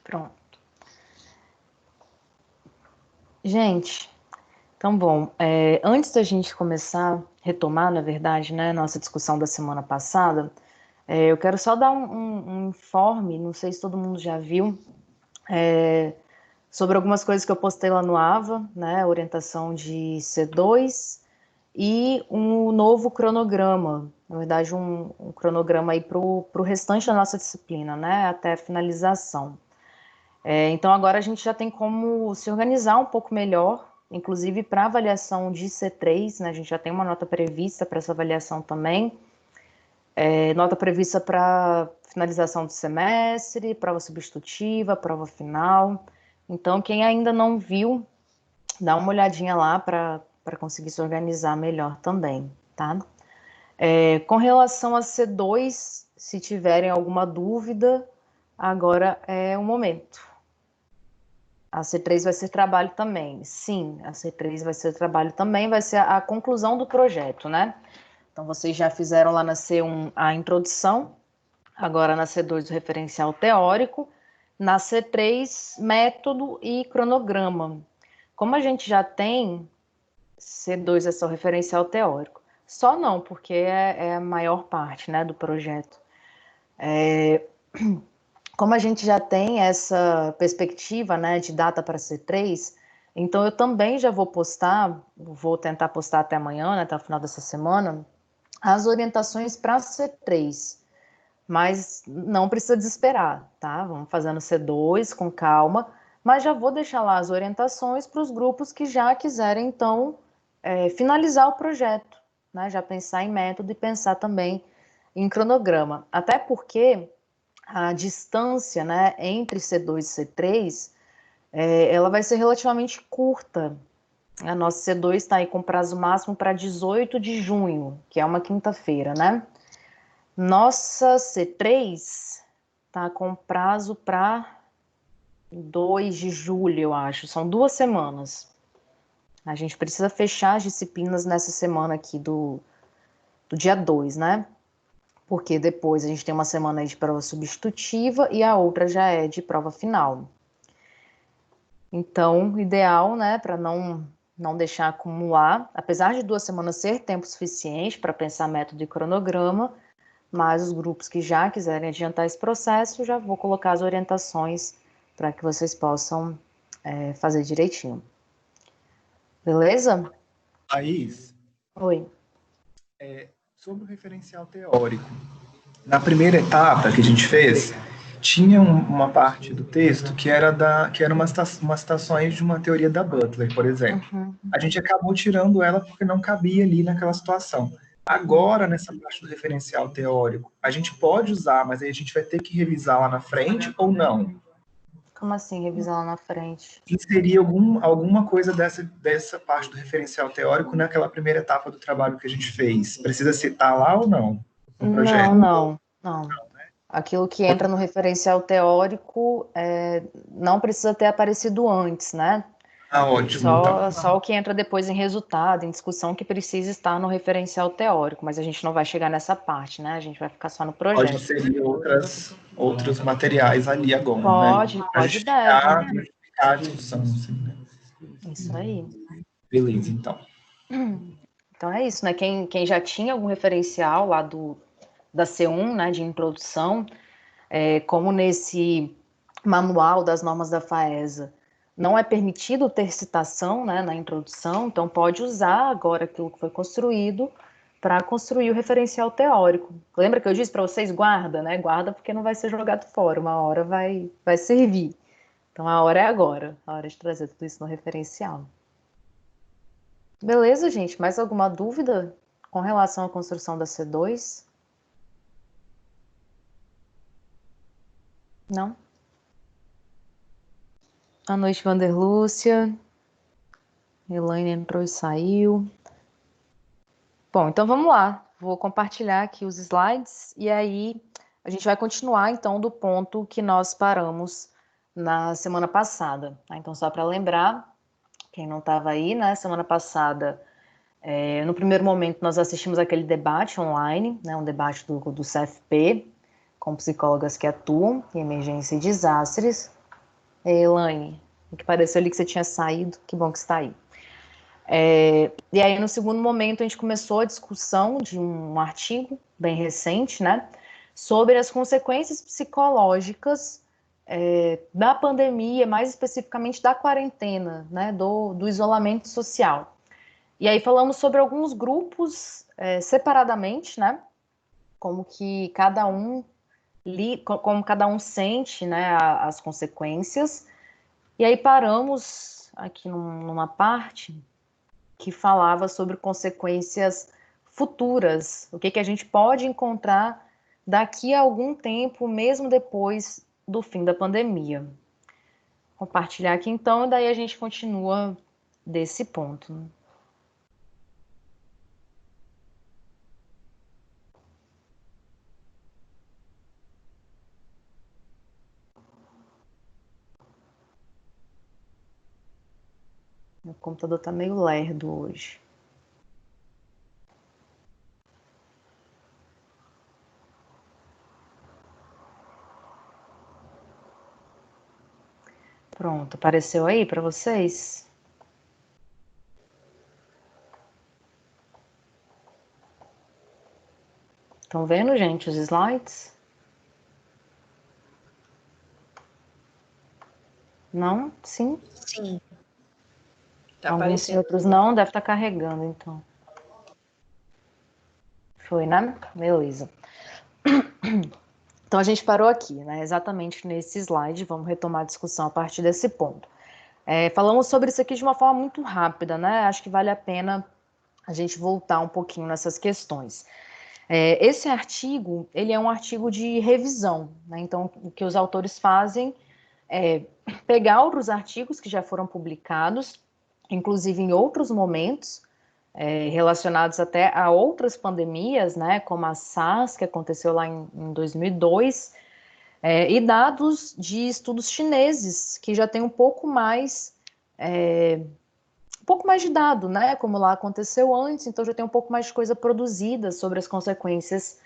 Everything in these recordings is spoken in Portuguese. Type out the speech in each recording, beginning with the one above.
Pronto. Gente, então bom, antes da gente começar, retomar, na verdade, né, nossa discussão da semana passada, eu quero só dar um informe, não sei se todo mundo já viu, é, sobre algumas coisas que eu postei lá no AVA, né, orientação de C2 e um novo cronograma, na verdade um cronograma aí para o restante da nossa disciplina, né, até a finalização. Então agora a gente já tem como se organizar um pouco melhor, inclusive para avaliação de C3, né, a gente já tem uma nota prevista para essa avaliação também, nota prevista para finalização do semestre, prova substitutiva, prova final. Então, quem ainda não viu, dá uma olhadinha lá para conseguir se organizar melhor também, tá? Com relação a C2, se tiverem alguma dúvida, agora é o momento. A C3 vai ser trabalho também. Sim, a C3 vai ser trabalho também, vai ser a conclusão do projeto, né? Então, vocês já fizeram lá na C1 a introdução, agora na C2 o referencial teórico, na C3 método e cronograma. Como a gente já tem, C2 é só referencial teórico. Só não, porque é a maior parte, né, do projeto. Como a gente já tem essa perspectiva, né, de data para C3, então eu também já vou postar, vou tentar postar até amanhã, né, até o final dessa semana, as orientações para C3. Mas não precisa desesperar, tá? Vamos fazendo C2 com calma, mas já vou deixar lá as orientações para os grupos que já quiserem, então, finalizar o projeto, né? Já pensar em método e pensar também em cronograma. Até porque a distância, né, entre C2 e C3, ela vai ser relativamente curta. A nossa C2 está aí com prazo máximo para 18 de junho, que é uma quinta-feira, né? Nossa C3 tá com prazo para 2 de julho, eu acho. São 2 semanas. A gente precisa fechar as disciplinas nessa semana aqui do dia 2, né? Porque depois a gente tem uma semana aí de prova substitutiva e a outra já é de prova final. Então, ideal, né, para não deixar acumular, apesar de 2 semanas ser tempo suficiente para pensar método e cronograma, mas os grupos que já quiserem adiantar esse processo, já vou colocar as orientações para que vocês possam fazer direitinho. Beleza? Thaís, Oi. sobre o referencial teórico. Na primeira etapa que a gente fez, tinha uma parte do texto que era umas citações de uma teoria da Butler, por exemplo. Uhum, A gente acabou tirando ela porque não cabia ali naquela situação. uhum. Agora, nessa parte do referencial teórico, a gente pode usar, mas aí a gente vai ter que revisar lá na frente ou não? Como assim, revisar lá na frente? Inserir alguma coisa dessa parte do referencial teórico naquela primeira etapa do trabalho que a gente fez. Precisa citar lá ou não no Não, projeto? não, não. Aquilo que entra no referencial teórico não precisa ter aparecido antes, né? Ah, ótimo, então. Só o que entra depois em resultado, em discussão, que precisa estar no referencial teórico, mas a gente não vai chegar nessa parte, né? A gente vai ficar só no Pode projeto. inserir outros materiais ali agora, né? Para Pode e deve. justificar a discussão, assim, né? Isso aí. Beleza, então. Então é isso, né? Quem já tinha algum referencial lá da C1, né, de introdução, como nesse manual das normas da FAESA, não é permitido ter citação, né, na introdução, então pode usar agora aquilo que foi construído para construir o referencial teórico. Lembra que eu disse para vocês, guarda, né? Guarda porque não vai ser jogado fora, uma hora vai servir. Então a hora é agora, a hora de trazer tudo isso no referencial. Beleza, gente? Mais alguma dúvida com relação à construção da C2? Não? Boa noite, Vanderlúcia. Elaine entrou e saiu. Bom, então vamos lá. Vou compartilhar aqui os slides e aí a gente vai continuar então do ponto que nós paramos na semana passada, tá? Então, só para lembrar, quem não estava aí, né? Semana passada, no primeiro momento, nós assistimos aquele debate online, né? Um debate do CFP, com psicólogas que atuam em emergência e desastres. Elaine, o que pareceu ali que você tinha saído, que bom que você está aí. E aí, no segundo momento, a gente começou a discussão de um artigo bem recente, né, sobre as consequências psicológicas da pandemia, mais especificamente da quarentena, né, do isolamento social. E aí falamos sobre alguns grupos separadamente, né, como que cada um como cada um sente, né, as consequências. E aí paramos aqui numa parte que falava sobre consequências futuras, o que que a gente pode encontrar daqui a algum tempo, mesmo depois do fim da pandemia. Vou compartilhar aqui então, e daí a gente continua desse ponto. Meu computador está meio lerdo hoje. Pronto, apareceu aí para vocês? Estão vendo, gente, os slides? Não? Sim? Sim, tá Alguns sim, aparecendo. outros não. Deve estar carregando, então. Foi, né? Beleza. Então a gente parou aqui, né? Exatamente nesse slide. Vamos retomar a discussão a partir desse ponto. Falamos sobre isso aqui de uma forma muito rápida, né? Acho que vale a pena a gente voltar um pouquinho nessas questões. Esse artigo, ele é um artigo de revisão, né? Então, o que os autores fazem é pegar outros artigos que já foram publicados, inclusive em outros momentos, relacionados até a outras pandemias, né? Como a SARS, que aconteceu lá em 2002, e dados de estudos chineses, que já tem um pouco mais de dado, né? Como lá aconteceu antes, então já tem um pouco mais de coisa produzida sobre as consequências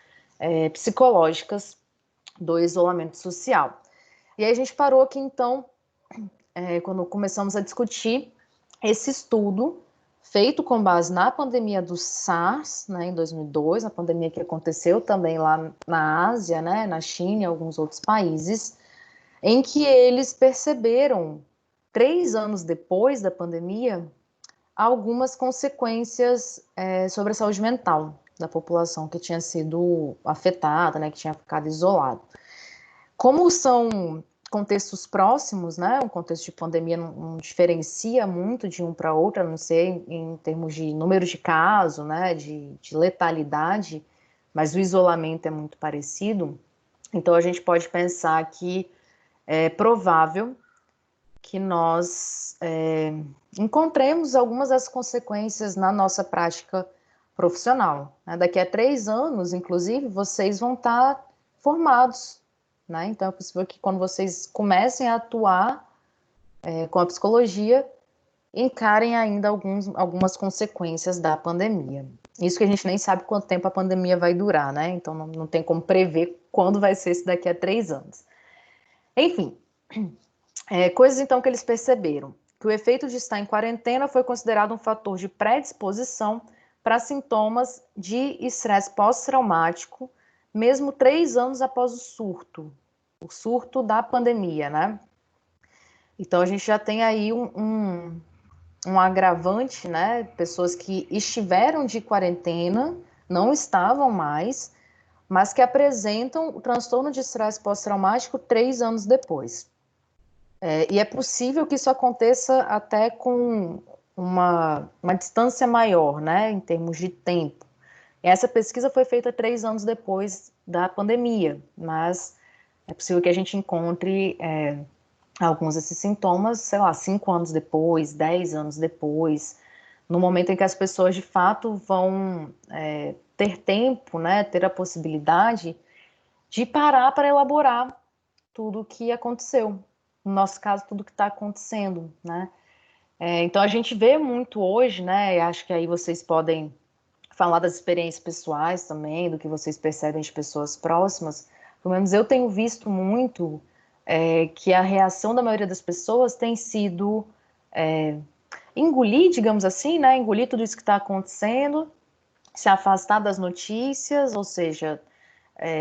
psicológicas do isolamento social. E aí a gente parou aqui, então, quando começamos a discutir esse estudo feito com base na pandemia do SARS, né, em 2002, a pandemia que aconteceu também lá na Ásia, né, na China e alguns outros países, em que eles perceberam, 3 anos depois da pandemia, algumas consequências sobre a saúde mental da população que tinha sido afetada, né, que tinha ficado isolado. Como são contextos próximos, né, um contexto de pandemia não diferencia muito de um para outro, a não ser em termos de número de casos, né, de letalidade, mas o isolamento é muito parecido, então a gente pode pensar que é provável que nós encontremos algumas das consequências na nossa prática profissional, né? Daqui a 3 anos, inclusive, vocês vão estar formados, né? Então é possível que quando vocês comecem a atuar com a psicologia, encarem ainda algumas consequências da pandemia. Isso que a gente nem sabe quanto tempo a pandemia vai durar, né? Então não tem como prever quando vai ser isso daqui a 3 anos. Enfim, coisas então que eles perceberam, que o efeito de estar em quarentena foi considerado um fator de predisposição para sintomas de estresse pós-traumático, mesmo 3 anos após o surto da pandemia, né? Então a gente já tem aí um agravante, né? Pessoas que estiveram de quarentena, não estavam mais, mas que apresentam o transtorno de estresse pós-traumático 3 anos depois. E é possível que isso aconteça até com uma distância maior, né, em termos de tempo. Essa pesquisa foi feita 3 anos depois da pandemia, mas é possível que a gente encontre alguns desses sintomas, sei lá, 5 anos depois, 10 anos depois, no momento em que as pessoas de fato vão ter tempo, né, ter a possibilidade de parar para elaborar tudo o que aconteceu. No nosso caso, tudo que está acontecendo, né? Então a gente vê muito hoje, né? E acho que aí vocês podem falar das experiências pessoais também, do que vocês percebem de pessoas próximas. Pelo menos eu tenho visto muito que a reação da maioria das pessoas tem sido engolir, digamos assim, né? Engolir tudo isso que está acontecendo, se afastar das notícias, ou seja,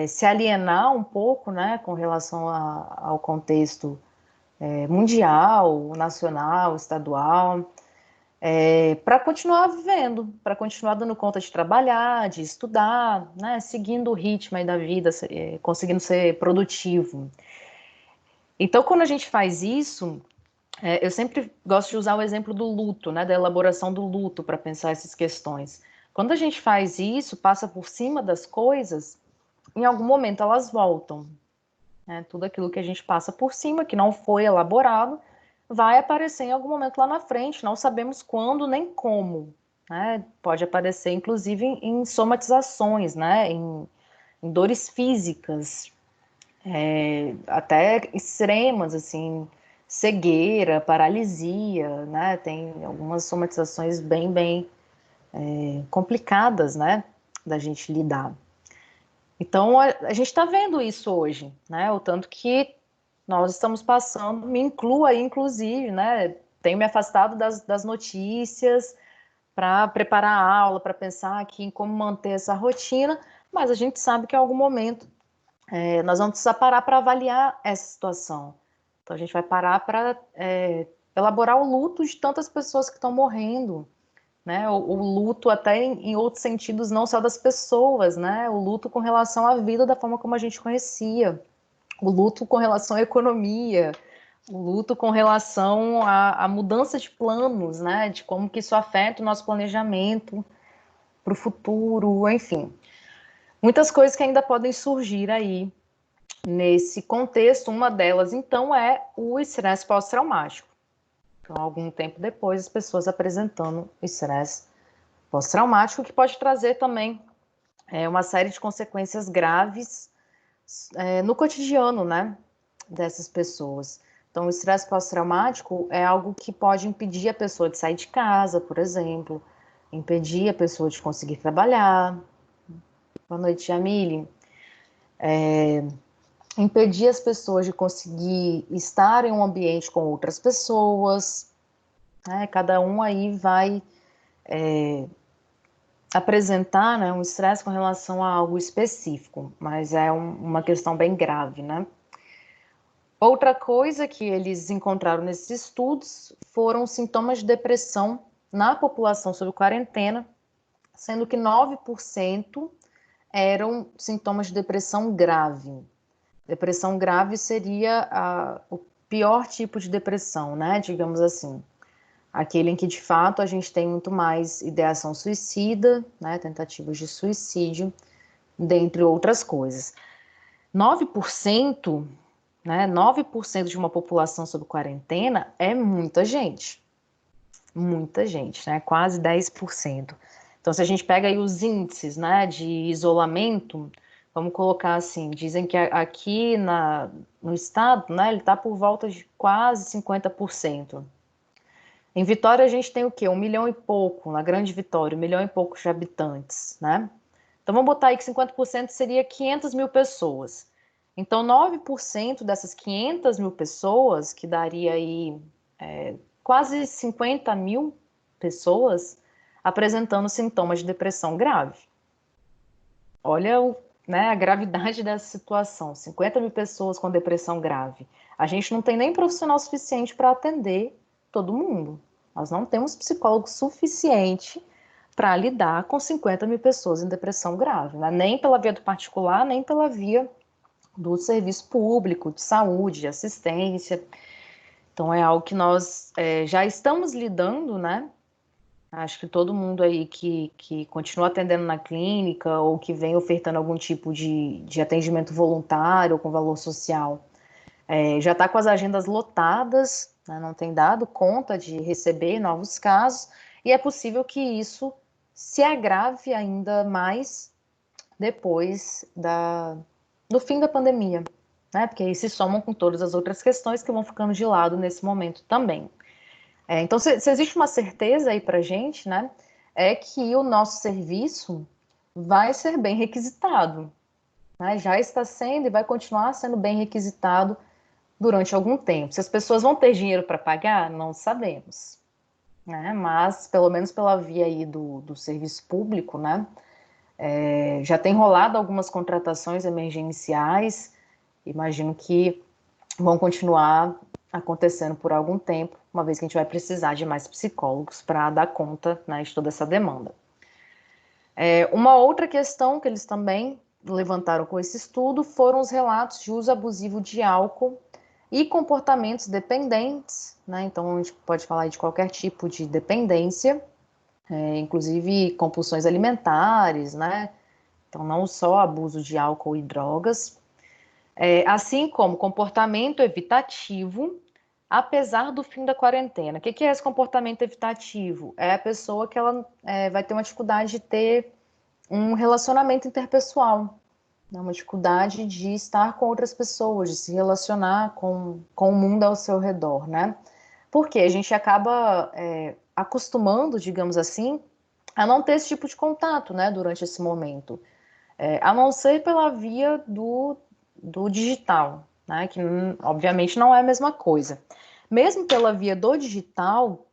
se alienar um pouco, né, com relação ao contexto mundial, nacional, estadual, para continuar vivendo, para continuar dando conta de trabalhar, de estudar, né, seguindo o ritmo aí da vida, conseguindo ser produtivo. Então, quando a gente faz isso, eu sempre gosto de usar o exemplo do luto, né, da elaboração do luto para pensar essas questões. Quando a gente faz isso, passa por cima das coisas, em algum momento elas voltam. Né? Tudo aquilo que a gente passa por cima, que não foi elaborado, vai aparecer em algum momento lá na frente, não sabemos quando nem como. Né? Pode aparecer, inclusive, em somatizações, né? Em dores físicas, até extremas, assim, cegueira, paralisia, né? Tem algumas somatizações bem complicadas, né? Da gente lidar. Então, a gente está vendo isso hoje, né? O tanto que nós estamos passando, me incluo aí, inclusive, né? Tenho me afastado das notícias para preparar a aula, para pensar aqui em como manter essa rotina, mas a gente sabe que em algum momento nós vamos precisar parar para avaliar essa situação. Então, a gente vai parar para elaborar o luto de tantas pessoas que estão morrendo, né? O luto até em outros sentidos, não só das pessoas, né? O luto com relação à vida da forma como a gente conhecia, o luto com relação à economia, o luto com relação à mudança de planos, né? De como que isso afeta o nosso planejamento para o futuro, enfim. Muitas coisas que ainda podem surgir aí nesse contexto. Uma delas, então, é o estresse pós-traumático. Então, algum tempo depois, as pessoas apresentando estresse pós-traumático, que pode trazer também uma série de consequências graves no cotidiano, né, dessas pessoas. Então, o estresse pós-traumático é algo que pode impedir a pessoa de sair de casa, por exemplo, impedir a pessoa de conseguir trabalhar. Boa noite, Jamile. Impedir as pessoas de conseguir estar em um ambiente com outras pessoas. Né? Cada um aí vai apresentar, né, um estresse com relação a algo específico, mas é uma questão bem grave, né? Outra coisa que eles encontraram nesses estudos foram sintomas de depressão na população sob quarentena, sendo que 9% eram sintomas de depressão grave. Depressão grave seria o pior tipo de depressão, né? Digamos assim. Aquele em que, de fato, a gente tem muito mais ideação suicida, né, tentativas de suicídio, dentre outras coisas. 9%, né, 9% de uma população sob quarentena é muita gente, né, quase 10%. Então, se a gente pega aí os índices, né, de isolamento, vamos colocar assim, dizem que aqui no estado, né, ele está por volta de quase 50%. Em Vitória a gente tem o quê? 1 milhão e pouco, na Grande Vitória, 1 milhão e pouco de habitantes, né? Então vamos botar aí que 50% seria 500 mil pessoas. Então 9% dessas 500 mil pessoas, que daria aí quase 50 mil pessoas, apresentando sintomas de depressão grave. Olha né, a gravidade dessa situação, 50 mil pessoas com depressão grave. A gente não tem nem profissional suficiente para atender todo mundo. Nós não temos psicólogo suficiente para lidar com 50 mil pessoas em depressão grave, né? Nem pela via do particular, nem pela via do serviço público, de saúde, de assistência. Então é algo que nós já estamos lidando, né? Acho que todo mundo aí que continua atendendo na clínica ou que vem ofertando algum tipo de atendimento voluntário ou com valor social, já está com as agendas lotadas, né, não tem dado conta de receber novos casos, e é possível que isso se agrave ainda mais depois do fim da pandemia, né? Porque aí se somam com todas as outras questões que vão ficando de lado nesse momento também. Então, se existe uma certeza aí para a gente, né, é que o nosso serviço vai ser bem requisitado, né? Já está sendo e vai continuar sendo bem requisitado durante algum tempo. Se as pessoas vão ter dinheiro para pagar, não sabemos, né? Mas, pelo menos pela via aí do serviço público, né? Já tem rolado algumas contratações emergenciais, imagino que vão continuar acontecendo por algum tempo, uma vez que a gente vai precisar de mais psicólogos para dar conta, né, de toda essa demanda. Uma outra questão que eles também levantaram com esse estudo foram os relatos de uso abusivo de álcool e comportamentos dependentes, né? Então a gente pode falar de qualquer tipo de dependência, inclusive compulsões alimentares, né? Então não só abuso de álcool e drogas, assim como comportamento evitativo, apesar do fim da quarentena. O que é esse comportamento evitativo? É a pessoa que ela vai ter uma dificuldade de ter um relacionamento interpessoal, né? Uma dificuldade de estar com outras pessoas, de se relacionar com o mundo ao seu redor, né? Porque a gente acaba acostumando, digamos assim, a não ter esse tipo de contato, né, durante esse momento. A não ser pela via do digital, né, que obviamente não é a mesma coisa. Mesmo pela via do digital,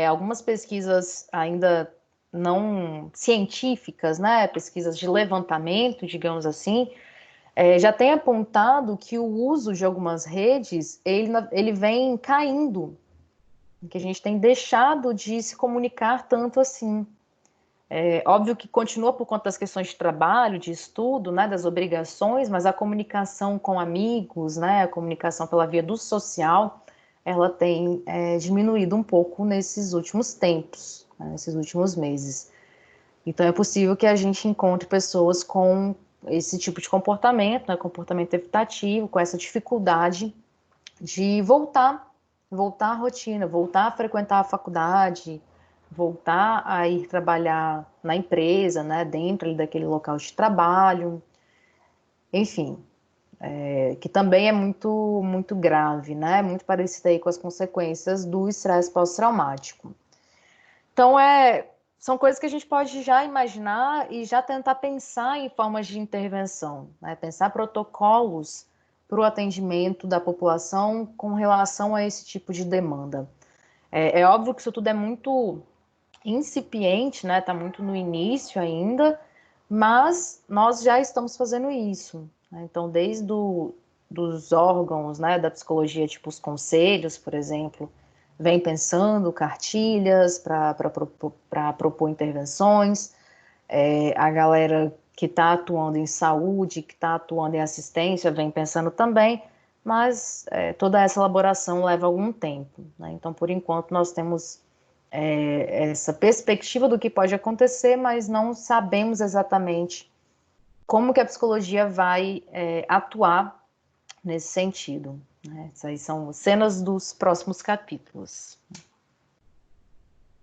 algumas pesquisas ainda não científicas, né, pesquisas de levantamento, digamos assim, já tem apontado que o uso de algumas redes, ele vem caindo, que a gente tem deixado de se comunicar tanto assim. Óbvio que continua por conta das questões de trabalho, de estudo, né, das obrigações, mas a comunicação com amigos, né, a comunicação pela via do social, ela tem diminuído um pouco nesses últimos tempos, né, nesses últimos meses. Então é possível que a gente encontre pessoas com esse tipo de comportamento, né, comportamento evitativo, com essa dificuldade de voltar à rotina, voltar a frequentar a faculdade, voltar a ir trabalhar na empresa, né, dentro daquele local de trabalho, enfim, que também é muito, muito grave, né, muito parecido aí com as consequências do estresse pós-traumático. Então, são coisas que a gente pode já imaginar e já tentar pensar em formas de intervenção, né, pensar protocolos para o atendimento da população com relação a esse tipo de demanda. É óbvio que isso tudo é muito incipiente, né? Está muito no início ainda, mas nós já estamos fazendo isso, né? Então, desde dos órgãos, né, da psicologia, tipo os conselhos, por exemplo, vem pensando cartilhas para propor intervenções, a galera que está atuando em saúde, que está atuando em assistência, vem pensando também, mas toda essa elaboração leva algum tempo, né? Então, por enquanto, nós temos essa perspectiva do que pode acontecer, mas não sabemos exatamente como que a psicologia vai atuar nesse sentido, né? Essas aí são cenas dos próximos capítulos.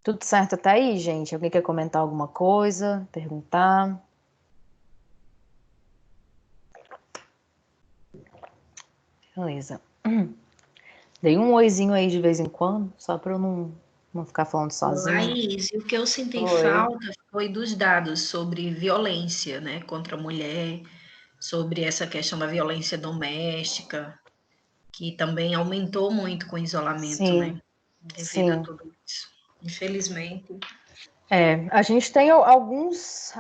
Tudo certo até aí, gente? Alguém quer comentar alguma coisa? Perguntar? Beleza. Dei um oizinho aí de vez em quando, só para eu não ficar falando sozinha. Laís, e o que eu senti Oi. falta foi dos dados sobre violência, né, contra a mulher, sobre essa questão da violência doméstica, que também aumentou muito com o isolamento, né, Sim, devido a sim. tudo isso. Infelizmente, A gente tem alguns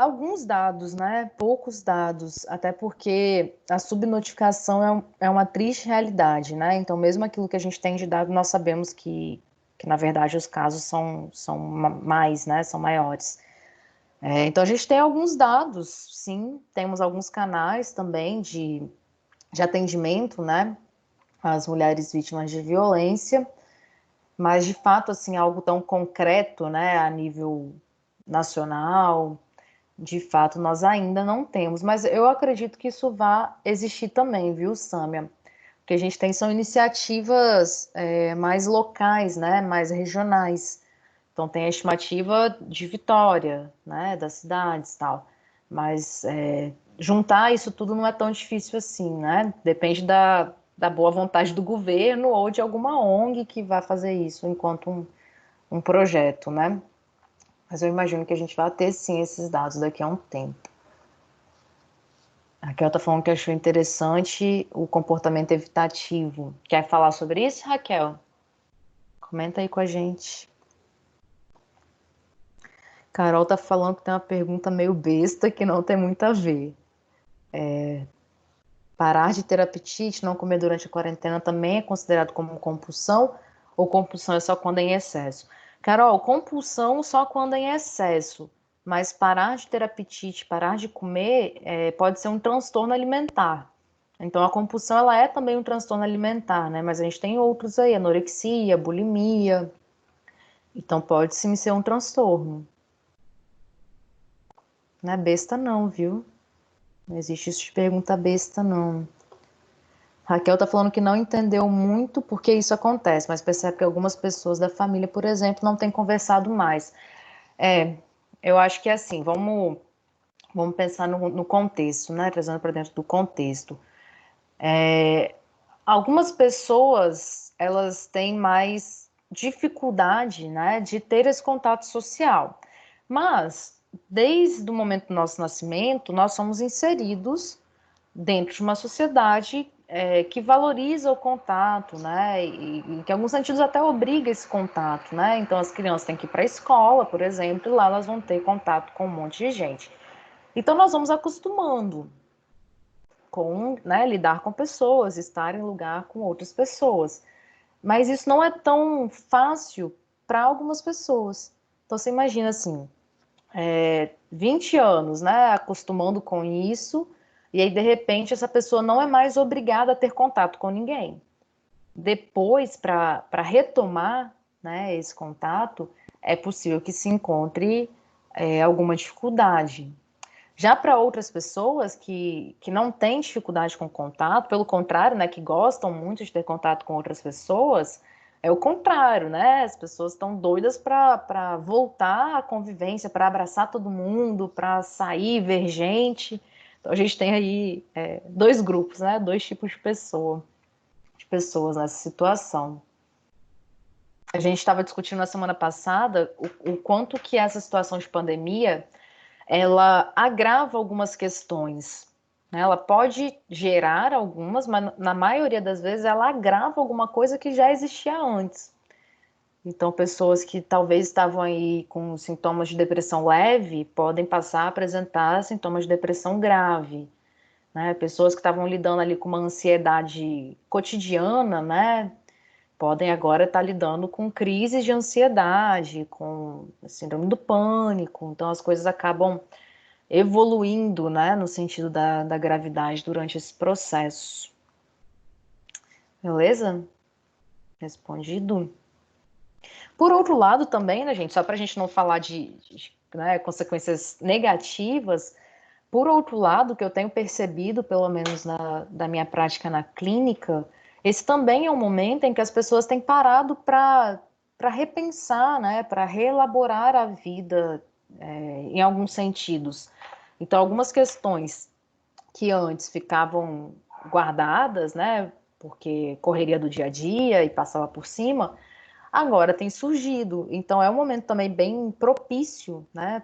dados, né? Poucos dados, até porque a subnotificação é uma triste realidade, né? Então, mesmo aquilo que a gente tem de dado, nós sabemos que na verdade, os casos são mais, né? São maiores. Então, a gente tem alguns dados, sim, temos alguns canais também de atendimento, né? Às mulheres vítimas de violência. Mas, de fato, assim, algo tão concreto, né, a nível nacional, de fato, nós ainda não temos. Mas eu acredito que isso vai existir também, viu, Sâmia? O que a gente tem são iniciativas mais locais, né, mais regionais. Então, tem a estimativa de Vitória, né, das cidades e tal. Mas juntar isso tudo não é tão difícil assim, né? Depende da boa vontade do governo ou de alguma ONG que vai fazer isso enquanto um projeto, né? Mas eu imagino que a gente vai ter sim esses dados daqui a um tempo. Raquel tá falando que achou interessante o comportamento evitativo. Quer falar sobre isso, Raquel? Comenta aí com a gente. Carol tá falando que tem uma pergunta meio besta que não tem muito a ver. Parar de ter apetite, não comer durante a quarentena também é considerado como compulsão? Ou compulsão é só quando é em excesso? Carol, compulsão só quando é em excesso. Mas parar de ter apetite, parar de comer, pode ser um transtorno alimentar. Então, a compulsão, ela é também um transtorno alimentar, né? Mas a gente tem outros aí, anorexia, bulimia. Então, pode sim ser um transtorno. Não é besta não, viu? Não existe isso de pergunta besta, não. Raquel tá falando que não entendeu muito porque isso acontece, mas percebe que algumas pessoas da família, por exemplo, não têm conversado mais. É, eu acho que é assim, vamos pensar no contexto, né? Trazendo para dentro do contexto. Algumas pessoas, elas têm mais dificuldade, né, de ter esse contato social. Mas, desde o momento do nosso nascimento, nós somos inseridos dentro de uma sociedade que valoriza o contato, né? E que em alguns sentidos até obriga esse contato, né? Então as crianças têm que ir para a escola, por exemplo, e lá elas vão ter contato com um monte de gente. Então nós vamos acostumando com, né, lidar com pessoas, estar em lugar com outras pessoas. Mas isso não é tão fácil para algumas pessoas. Então você imagina assim, 20 anos, né, acostumando com isso, e aí de repente essa pessoa não é mais obrigada a ter contato com ninguém. Depois, para retomar, né, esse contato, é possível que se encontre alguma dificuldade. Já para outras pessoas que não têm dificuldade com contato, pelo contrário, né, que gostam muito de ter contato com outras pessoas, é o contrário, né? As pessoas estão doidas para voltar à convivência, para abraçar todo mundo, para sair, ver gente. Então a gente tem aí dois grupos, né? Dois tipos de pessoas nessa situação. A gente estava discutindo na semana passada o quanto que essa situação de pandemia ela agrava algumas questões, né? Ela pode gerar algumas, mas na maioria das vezes ela agrava alguma coisa que já existia antes. Então, pessoas que talvez estavam aí com sintomas de depressão leve podem passar a apresentar sintomas de depressão grave, né? Pessoas que estavam lidando ali com uma ansiedade cotidiana, né? Podem agora estar lidando com crises de ansiedade, com síndrome do pânico. Então, as coisas acabam evoluindo, né, no sentido da gravidade durante esse processo. Beleza? Respondido. Por outro lado também, né, gente, só para a gente não falar de consequências negativas, por outro lado, que eu tenho percebido, pelo menos da minha prática na clínica, esse também é um momento em que as pessoas têm parado para repensar, né, para reelaborar a vida em alguns sentidos. Então, algumas questões que antes ficavam guardadas, né, porque correria do dia a dia e passava por cima, agora tem surgido. Então, é um momento também bem propício, né,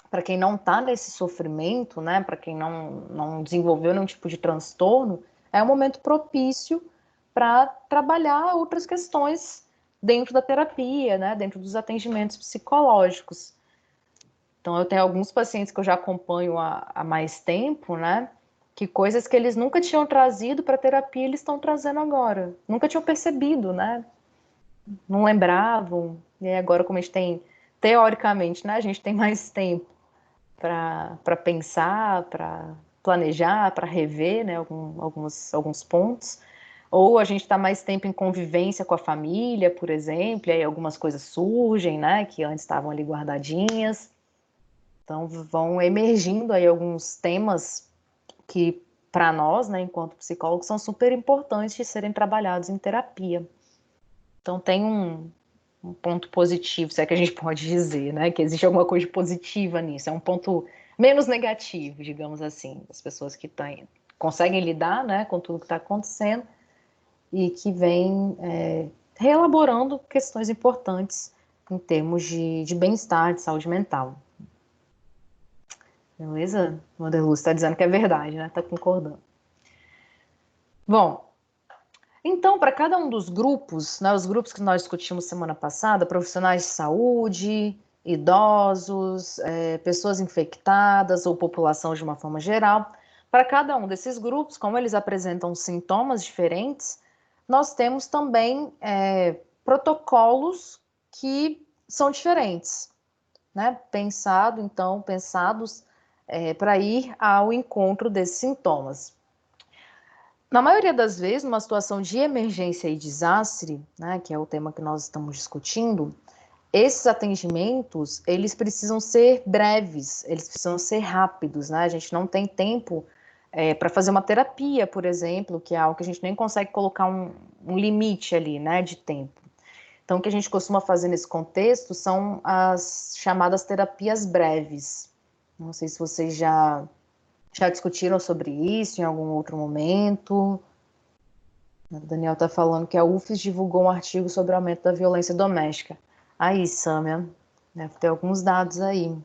para quem não está nesse sofrimento, né, para quem não desenvolveu nenhum tipo de transtorno, é um momento propício para trabalhar outras questões dentro da terapia, né, dentro dos atendimentos psicológicos. Então, eu tenho alguns pacientes que eu já acompanho há mais tempo, né? Que coisas que eles nunca tinham trazido para terapia, eles estão trazendo agora. Nunca tinham percebido, né? Não lembravam. E aí agora, como a gente tem, teoricamente, né? A gente tem mais tempo para pensar, para planejar, para rever, né? Alguns pontos. Ou a gente está mais tempo em convivência com a família, por exemplo, e aí algumas coisas surgem, né? Que antes estavam ali guardadinhas. Então, vão emergindo aí alguns temas que, para nós, né, enquanto psicólogos, são super importantes de serem trabalhados em terapia. Então, tem um ponto positivo, se é que a gente pode dizer, né, que existe alguma coisa positiva nisso. É um ponto menos negativo, digamos assim, das pessoas que conseguem lidar, né, com tudo que está acontecendo e que vêm reelaborando questões importantes em termos de bem-estar, de saúde mental. Beleza? Wanderlust está dizendo que é verdade, né? Está concordando. Bom, então, para cada um dos grupos, né, os grupos que nós discutimos semana passada, profissionais de saúde, idosos, pessoas infectadas ou população de uma forma geral, para cada um desses grupos, como eles apresentam sintomas diferentes, nós temos também protocolos que são diferentes, né? Pensados para ir ao encontro desses sintomas. Na maioria das vezes, numa situação de emergência e desastre, né, que é o tema que nós estamos discutindo, esses atendimentos, eles precisam ser breves, eles precisam ser rápidos, né? A gente não tem tempo para fazer uma terapia, por exemplo, que é algo que a gente nem consegue colocar um limite ali, né, de tempo. Então, o que a gente costuma fazer nesse contexto são as chamadas terapias breves. Não sei se vocês já discutiram sobre isso em algum outro momento. O Daniel está falando que a UFES divulgou um artigo sobre o aumento da violência doméstica. Aí, Sâmia, deve ter alguns dados aí.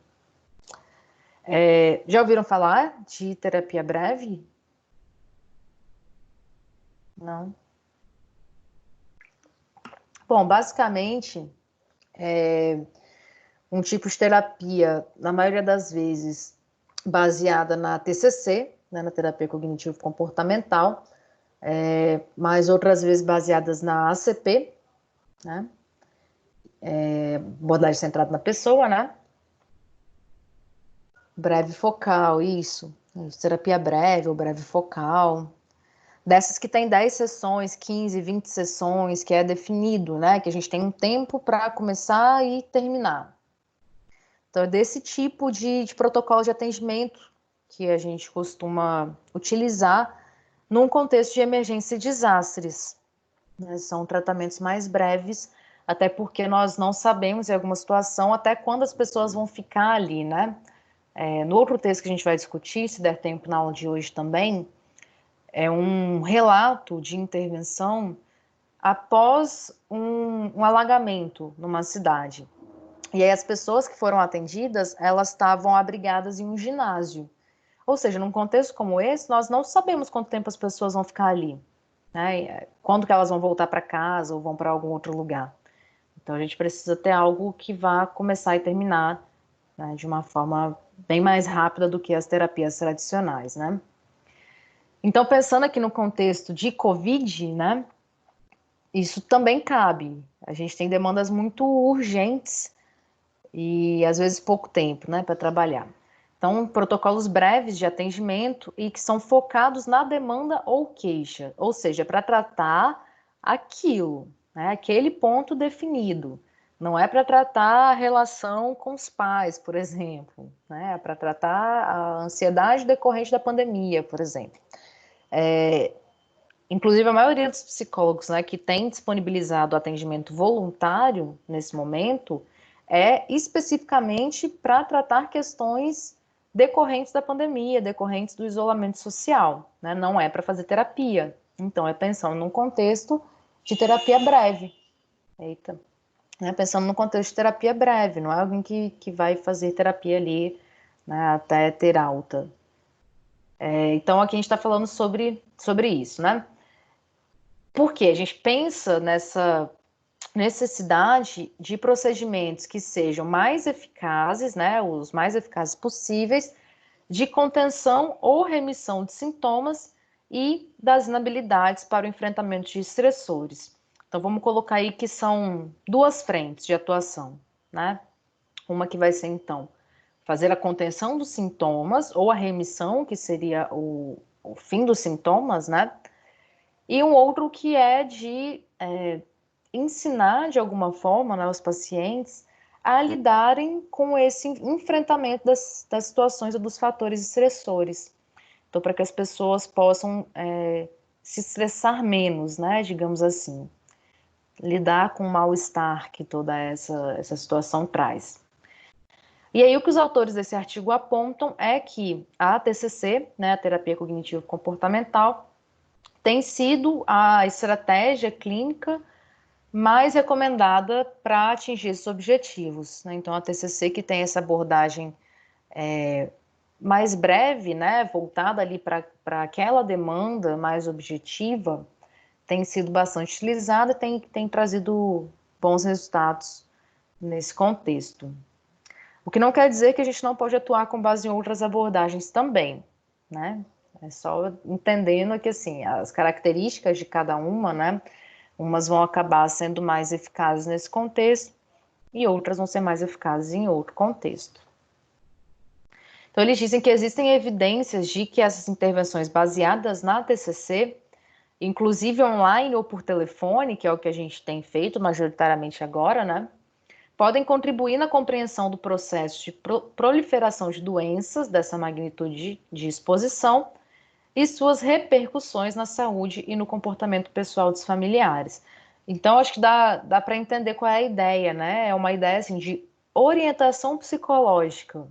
Já ouviram falar de terapia breve? Não? Bom, basicamente, um tipo de terapia, na maioria das vezes, baseada na TCC, né, na terapia cognitivo-comportamental, mas outras vezes baseadas na ACP, né, abordagem centrada na pessoa, né, breve focal, isso, terapia breve ou breve focal, dessas que tem 10 sessões, 15, 20 sessões, que é definido, né, que a gente tem um tempo para começar e terminar. Então, é desse tipo de protocolo de atendimento que a gente costuma utilizar num contexto de emergência e desastres, né? São tratamentos mais breves, até porque nós não sabemos, em alguma situação, até quando as pessoas vão ficar ali, né? No outro texto que a gente vai discutir, se der tempo na aula de hoje também, é um relato de intervenção após um alagamento numa cidade. E aí as pessoas que foram atendidas, elas estavam abrigadas em um ginásio. Ou seja, num contexto como esse, nós não sabemos quanto tempo as pessoas vão ficar ali, né? Quando que elas vão voltar para casa ou vão para algum outro lugar. Então a gente precisa ter algo que vá começar e terminar, né, de uma forma bem mais rápida do que as terapias tradicionais, né? Então, pensando aqui no contexto de Covid, né, isso também cabe. A gente tem demandas muito urgentes e às vezes pouco tempo, né, para trabalhar. Então, protocolos breves de atendimento e que são focados na demanda ou queixa, ou seja, para tratar aquilo, né, aquele ponto definido. Não é para tratar a relação com os pais, por exemplo, né, é para tratar a ansiedade decorrente da pandemia, por exemplo. Inclusive, a maioria dos psicólogos, né, que tem disponibilizado atendimento voluntário nesse momento é especificamente para tratar questões decorrentes da pandemia, decorrentes do isolamento social, né? Não é para fazer terapia. Então, é pensando num contexto de terapia breve. Eita. Pensando num contexto de terapia breve, não é alguém que vai fazer terapia ali, né, até ter alta. Então, aqui a gente está falando sobre isso, né? Porque a gente pensa nessa necessidade de procedimentos que sejam mais eficazes, né, os mais eficazes possíveis, de contenção ou remissão de sintomas e das inabilidades para o enfrentamento de estressores. Então, vamos colocar aí que são duas frentes de atuação, né? Uma que vai ser, então, fazer a contenção dos sintomas ou a remissão, que seria o fim dos sintomas, né? E um outro que é de ensinar, de alguma forma, né, os pacientes a lidarem com esse enfrentamento das situações ou dos fatores estressores. Então, para que as pessoas possam se estressar menos, né, digamos assim. Lidar com o mal-estar que toda essa situação traz. E aí o que os autores desse artigo apontam é que a TCC, né, a terapia cognitivo-comportamental, tem sido a estratégia clínica mais recomendada para atingir esses objetivos, né? Então, a TCC que tem essa abordagem mais breve, né, voltada ali para aquela demanda mais objetiva, tem sido bastante utilizada e tem trazido bons resultados nesse contexto. O que não quer dizer que a gente não pode atuar com base em outras abordagens também, né? É só entendendo que, assim, as características de cada uma, né? Umas vão acabar sendo mais eficazes nesse contexto e outras vão ser mais eficazes em outro contexto. Então, eles dizem que existem evidências de que essas intervenções baseadas na TCC, inclusive online ou por telefone, que é o que a gente tem feito majoritariamente agora, né? Podem contribuir na compreensão do processo de proliferação de doenças dessa magnitude de exposição e suas repercussões na saúde e no comportamento pessoal dos familiares. Então, acho que dá para entender qual é a ideia, né? É uma ideia assim, de orientação psicológica,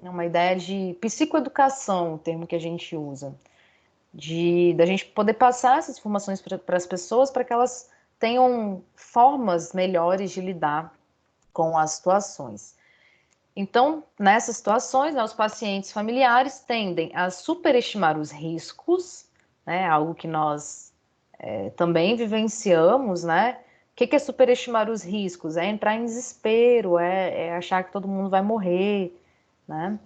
é uma ideia de psicoeducação, o termo que a gente usa, da gente poder passar essas informações para as pessoas para que elas tenham formas melhores de lidar com as situações. Então, nessas situações, né, os pacientes familiares tendem a superestimar os riscos, né, algo que nós também vivenciamos, né? O que é superestimar os riscos? É entrar em desespero, é achar que todo mundo vai morrer, né?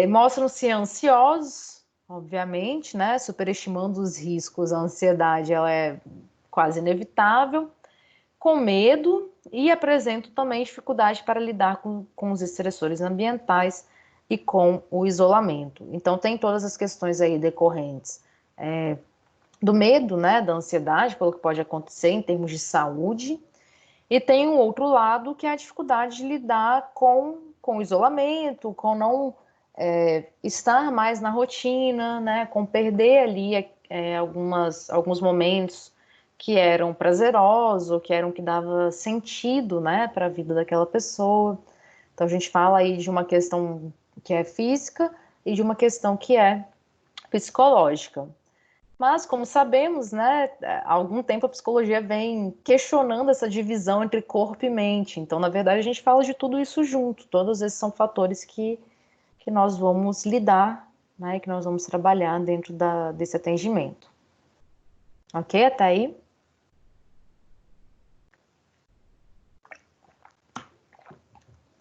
Mostram-se ansiosos, obviamente, né? Superestimando os riscos, a ansiedade ela é quase inevitável, com medo e apresentam também dificuldade para lidar com os estressores ambientais e com o isolamento. Então, tem todas as questões aí decorrentes do medo, né, da ansiedade, pelo que pode acontecer em termos de saúde, e tem um outro lado que é a dificuldade de lidar com o isolamento, com não estar mais na rotina, né, com perder ali alguns momentos que eram prazerosos, que eram que dava sentido, né, para a vida daquela pessoa. Então a gente fala aí de uma questão que é física e de uma questão que é psicológica. Mas, como sabemos, né, há algum tempo a psicologia vem questionando essa divisão entre corpo e mente. Então, na verdade, a gente fala de tudo isso junto. Todos esses são fatores que nós vamos lidar, né, que nós vamos trabalhar dentro desse atendimento. Ok? Até aí?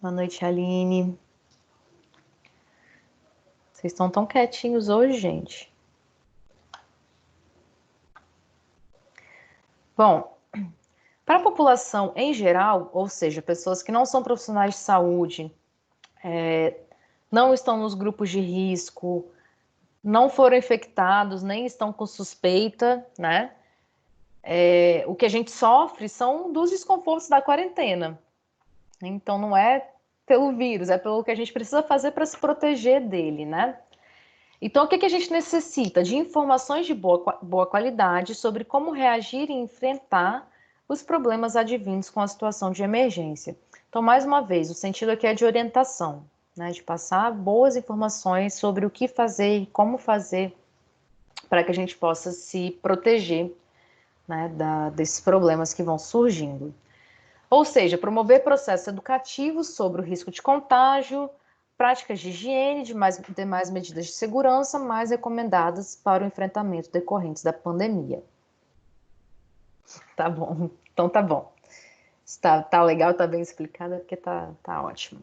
Boa noite, Aline. Vocês estão tão quietinhos hoje, gente. Bom, para a população em geral, ou seja, pessoas que não são profissionais de saúde, não estão nos grupos de risco, não foram infectados, nem estão com suspeita, né? O que a gente sofre são dos desconfortos da quarentena. Então, não é pelo vírus, é pelo que a gente precisa fazer para se proteger dele, né? Então, o que a gente necessita? De informações de boa qualidade sobre como reagir e enfrentar os problemas advindos com a situação de emergência. Então, mais uma vez, o sentido aqui é de orientação, né? De passar boas informações sobre o que fazer e como fazer para que a gente possa se proteger, né, desses problemas que vão surgindo. Ou seja, promover processos educativos sobre o risco de contágio, práticas de higiene, demais medidas de segurança mais recomendadas para o enfrentamento decorrentes da pandemia. Tá bom, então tá bom. Tá legal, tá bem explicado, porque tá ótimo.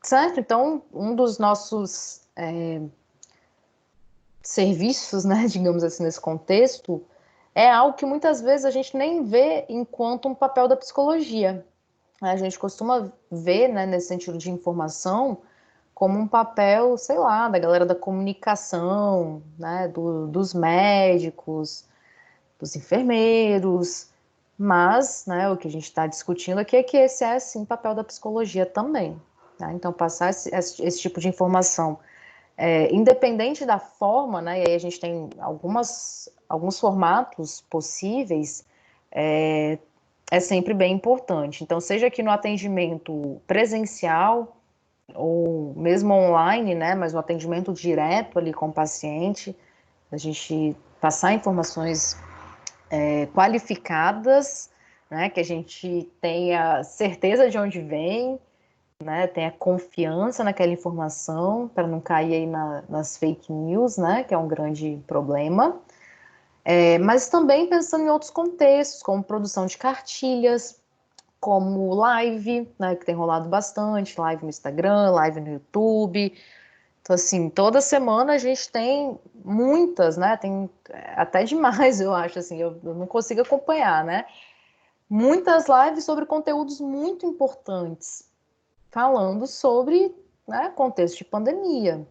Certo? Então, um dos nossos serviços, né, digamos assim, nesse contexto, é algo que muitas vezes a gente nem vê enquanto um papel da psicologia. A gente costuma ver, né, nesse sentido de informação, como um papel, sei lá, da galera da comunicação, né, dos médicos, dos enfermeiros, mas, né, o que a gente está discutindo aqui é que esse é, sim, papel da psicologia também. Tá? Então, passar esse tipo de informação, independente da forma, né, e aí a gente tem alguns formatos possíveis, é sempre bem importante. Então, seja aqui no atendimento presencial ou mesmo online, né, mas no atendimento direto ali com o paciente, a gente passar informações qualificadas, né, que a gente tenha certeza de onde vem né, tenha confiança naquela informação, para não cair aí nas fake news, né, que é um grande problema. Mas também pensando em outros contextos, como produção de cartilhas, como live, né, que tem rolado bastante, live no Instagram, live no YouTube. Então, assim, toda semana a gente tem muitas, né, tem até demais, eu acho, assim, eu não consigo acompanhar, né, muitas lives sobre conteúdos muito importantes, falando sobre, né, contexto de pandemia.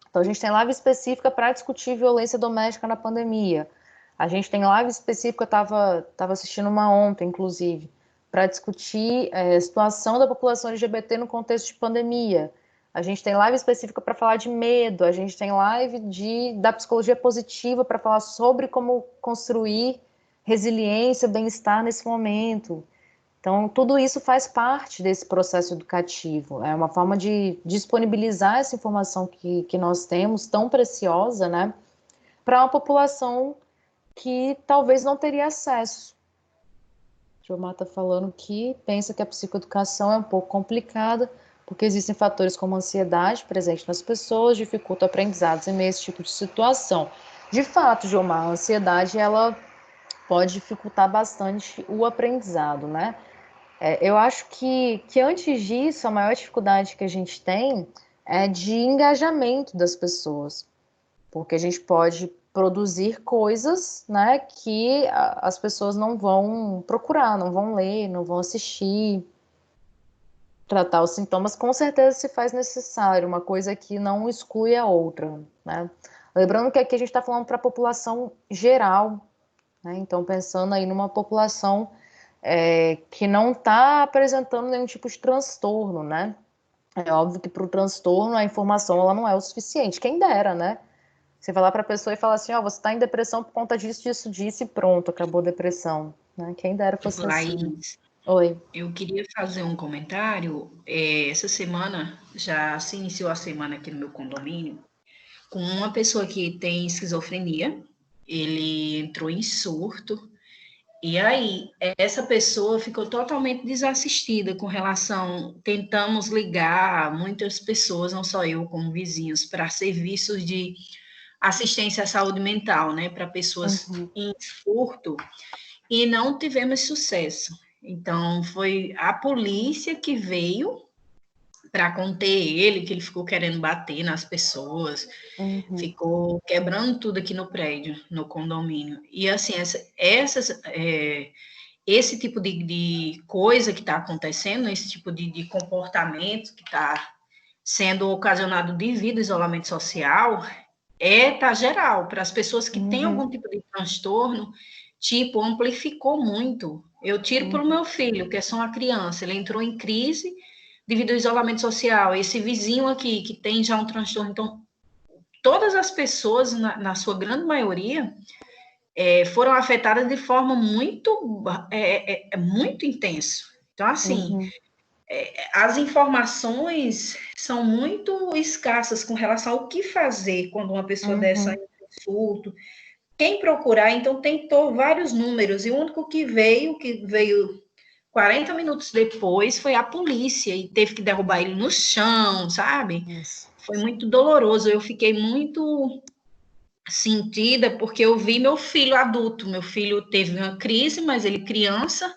Então, a gente tem live específica para discutir violência doméstica na pandemia. A gente tem live específica, eu estava assistindo uma ontem, inclusive, para discutir a situação da população LGBT no contexto de pandemia. A gente tem live específica para falar de medo, a gente tem live da psicologia positiva para falar sobre como construir resiliência, bem-estar nesse momento. Então, tudo isso faz parte desse processo educativo. É uma forma de disponibilizar essa informação que nós temos, tão preciosa, né, para uma população que talvez não teria acesso. O Gilmar está falando que pensa que a psicoeducação é um pouco complicada, porque existem fatores como ansiedade presente nas pessoas, dificulta aprendizados em meio a esse tipo de situação. De fato, Gilmar, a ansiedade, ela pode dificultar bastante o aprendizado, né? Eu acho que antes disso, a maior dificuldade que a gente tem é de engajamento das pessoas, porque a gente pode produzir coisas, né, que as pessoas não vão procurar, não vão ler, não vão assistir. Tratar os sintomas com certeza se faz necessário, uma coisa que não exclui a outra, né? Lembrando que aqui a gente está falando para a população geral, né? Então pensando aí numa população que não está apresentando nenhum tipo de transtorno, né? É óbvio que para o transtorno a informação ela não é o suficiente. Quem dera, né? Você falar para a pessoa e falar assim, ó, você está em depressão por conta disso, disso, disso e pronto, acabou a depressão, né? Quem dera fosse assim. Laís, Oi. eu queria fazer um comentário. Essa semana, já se iniciou a semana aqui no meu condomínio, com uma pessoa que tem esquizofrenia. Ele entrou em surto. E aí, essa pessoa ficou totalmente desassistida com relação. Tentamos ligar muitas pessoas, não só eu, como vizinhos, para serviços de assistência à saúde mental, né, para pessoas Uhum. em surto, e não tivemos sucesso. Então, foi a polícia que veio para conter ele, que ele ficou querendo bater nas pessoas, Uhum. ficou quebrando tudo aqui no prédio, no condomínio. E assim, esse tipo de coisa que está acontecendo, esse tipo de comportamento que está sendo ocasionado devido ao isolamento social, tá geral. Para as pessoas que têm Uhum. algum tipo de transtorno, tipo, amplificou muito. Eu tiro para o Uhum. meu filho, que é só uma criança, ele entrou em crise devido ao isolamento social. Esse vizinho aqui, que tem já um transtorno. Então, todas as pessoas, na sua grande maioria, foram afetadas de forma muito intensa. Então, assim, Uhum. as informações são muito escassas com relação ao que fazer quando uma pessoa dessa Uhum. entra em surto. Quem procurar, então, tentou vários números, e o único que veio 40 minutos depois, foi a polícia, e teve que derrubar ele no chão, sabe? Isso. Foi muito doloroso, eu fiquei muito sentida, porque eu vi meu filho adulto, meu filho teve uma crise, mas ele criança,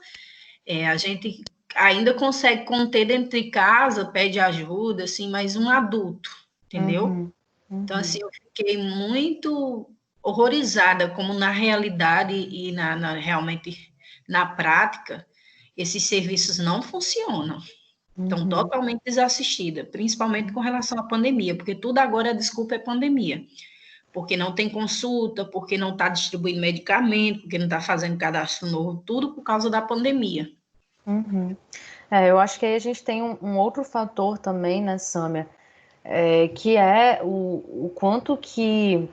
a gente ainda consegue conter dentro de casa, pede ajuda, assim, mas um adulto, entendeu? Uhum. Então, assim, Uhum. eu fiquei muito horrorizada, como na realidade e realmente na prática, esses serviços não funcionam. Estão Uhum. totalmente desassistidas, principalmente com relação à pandemia, porque tudo agora a desculpa é pandemia. Porque não tem consulta, porque não está distribuindo medicamento, porque não está fazendo cadastro novo, tudo por causa da pandemia. Uhum. Eu acho que aí a gente tem um outro fator também, né, Sâmia, que é o quanto que,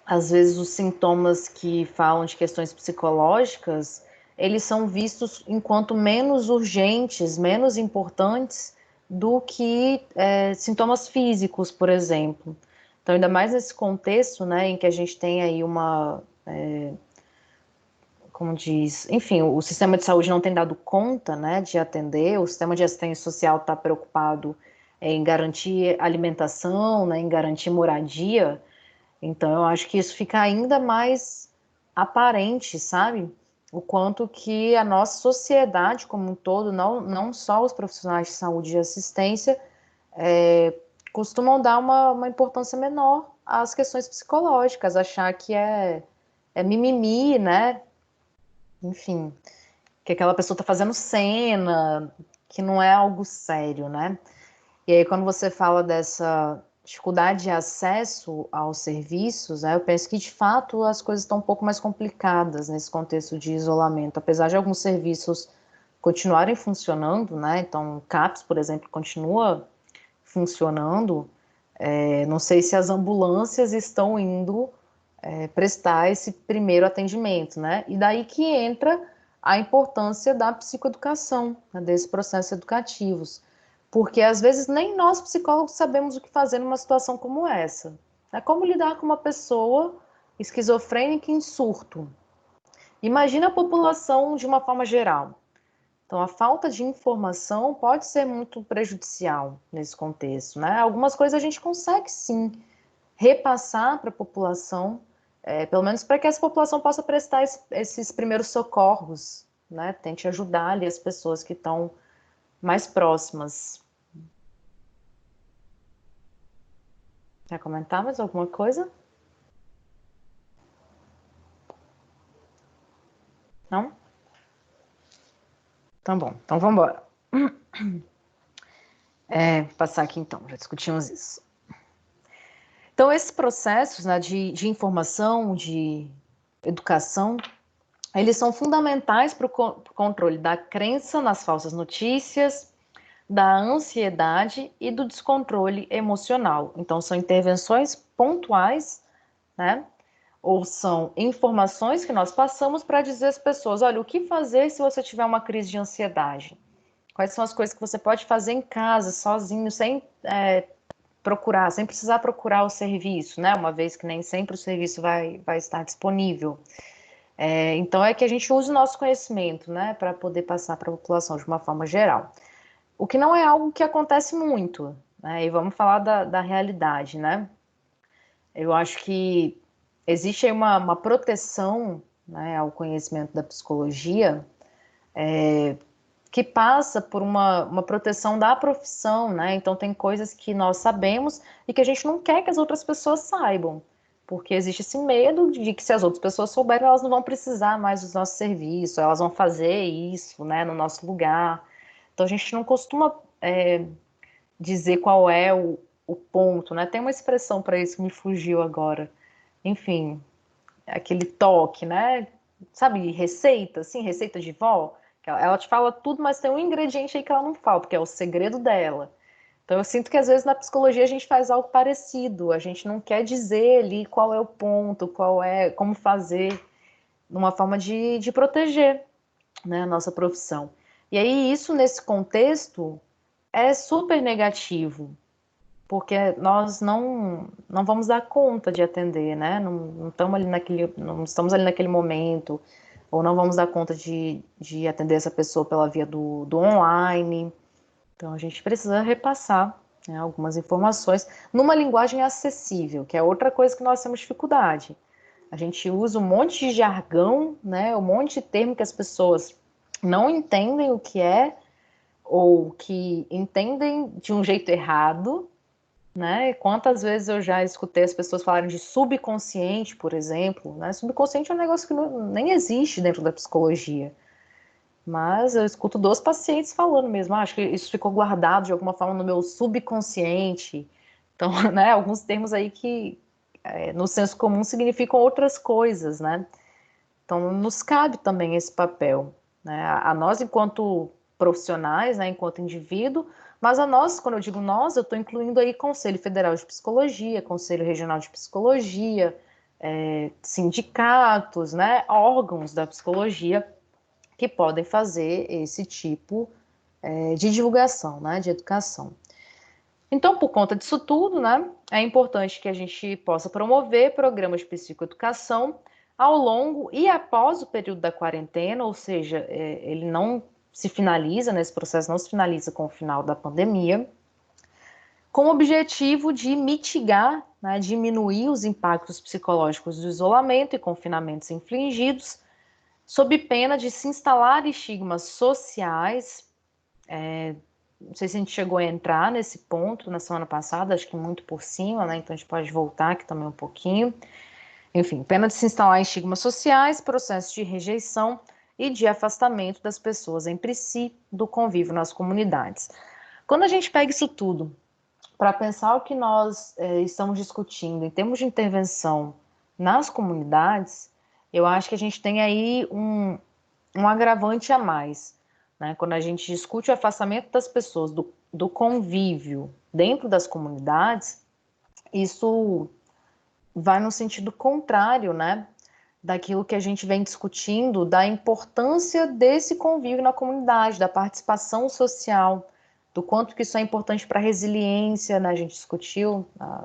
às vezes, os sintomas que falam de questões psicológicas, eles são vistos enquanto menos urgentes, menos importantes do que sintomas físicos, por exemplo. Então, ainda mais nesse contexto, né, em que a gente tem aí como diz, enfim, o sistema de saúde não tem dado conta, né, de atender, o sistema de assistência social está preocupado em garantir alimentação, né, em garantir moradia, então eu acho que isso fica ainda mais aparente, sabe? O quanto que a nossa sociedade como um todo, não só os profissionais de saúde e assistência, costumam dar uma importância menor às questões psicológicas, achar que é mimimi, né? Enfim, que aquela pessoa está fazendo cena, que não é algo sério, né? E aí, quando você fala dessa dificuldade de acesso aos serviços, né, eu penso que, de fato, as coisas estão um pouco mais complicadas nesse contexto de isolamento. Apesar de alguns serviços continuarem funcionando, né? Então, o CAPS, por exemplo, continua funcionando. Não sei se as ambulâncias estão indo prestar esse primeiro atendimento, né? E daí que entra a importância da psicoeducação, né, desses processos educativos, porque às vezes nem nós psicólogos sabemos o que fazer numa situação como essa. É como lidar com uma pessoa esquizofrênica em surto. Imagina a população de uma forma geral. Então, a falta de informação pode ser muito prejudicial nesse contexto, né? Algumas coisas a gente consegue sim repassar para a população, pelo menos para que essa população possa prestar esses primeiros socorros, né? Tente ajudar ali as pessoas que estão mais próximas. Quer comentar mais alguma coisa? Não? Então, bom. Então, vamos embora. Passar aqui, então. Já discutimos isso. Então, esses processos, né, de informação, de educação, eles são fundamentais para o controle da crença nas falsas notícias, da ansiedade e do descontrole emocional. Então, são intervenções pontuais, né? Ou são informações que nós passamos para dizer às pessoas, olha, o que fazer se você tiver uma crise de ansiedade? Quais são as coisas que você pode fazer em casa, sozinho, sem procurar, sem precisar procurar o serviço, né? Uma vez que nem sempre o serviço vai estar disponível. Então, é que a gente use o nosso conhecimento, né? Para poder passar para a população de uma forma geral. O que não é algo que acontece muito, né? E vamos falar da realidade, né? Eu acho que existe aí uma proteção, né, ao conhecimento da psicologia, que passa por uma proteção da profissão, né? Então tem coisas que nós sabemos e que a gente não quer que as outras pessoas saibam, porque existe esse medo de que se as outras pessoas souberem, elas não vão precisar mais dos nossos serviços, elas vão fazer isso, né, no nosso lugar. Então a gente não costuma dizer qual é o ponto, né? Tem uma expressão para isso que me fugiu agora. Enfim, aquele toque, né? Sabe, receita, assim, receita de vó. Ela te fala tudo, mas tem um ingrediente aí que ela não fala, porque é o segredo dela. Então eu sinto que às vezes na psicologia a gente faz algo parecido. A gente não quer dizer ali qual é o ponto, como fazer, numa forma de proteger, né, a nossa profissão. E aí isso nesse contexto é super negativo, porque nós não vamos dar conta de atender, né? Não estamos ali não estamos ali naquele momento, ou não vamos dar conta de atender essa pessoa pela via do online. Então a gente precisa repassar, né, algumas informações numa linguagem acessível, que é outra coisa que nós temos dificuldade. A gente usa um monte de jargão, né? Um monte de termo que as pessoas não entendem o que é, ou que entendem de um jeito errado, né? Quantas vezes eu já escutei as pessoas falarem de subconsciente, por exemplo, né? Subconsciente é um negócio que nem existe dentro da psicologia. Mas eu escuto dos pacientes falando mesmo, acho que isso ficou guardado de alguma forma no meu subconsciente. Então, né, alguns termos aí que no senso comum significam outras coisas, né? Então, nos cabe também esse papel, né? A nós, enquanto profissionais, né, enquanto indivíduo, mas a nós, quando eu digo nós, eu estou incluindo aí Conselho Federal de Psicologia, Conselho Regional de Psicologia, sindicatos, né, órgãos da psicologia que podem fazer esse tipo de divulgação, né, de educação. Então, por conta disso tudo, né, é importante que a gente possa promover programas de psicoeducação ao longo e após o período da quarentena, ou seja, ele não se finaliza, né, esse processo não se finaliza com o final da pandemia, com o objetivo de mitigar, né, diminuir os impactos psicológicos do isolamento e confinamentos infligidos, sob pena de se instalar estigmas sociais. Não sei se a gente chegou a entrar nesse ponto na semana passada, acho que muito por cima, né? Então a gente pode voltar aqui também um pouquinho. Enfim, pena de se instalar estigmas sociais, processo de rejeição e de afastamento das pessoas entre si, do convívio nas comunidades. Quando a gente pega isso tudo para pensar o que nós estamos discutindo em termos de intervenção nas comunidades, eu acho que a gente tem aí um agravante a mais, né? Quando a gente discute o afastamento das pessoas do convívio dentro das comunidades, isso vai no sentido contrário, né? Daquilo que a gente vem discutindo, da importância desse convívio na comunidade, da participação social, do quanto que isso é importante para a resiliência, né? A gente discutiu na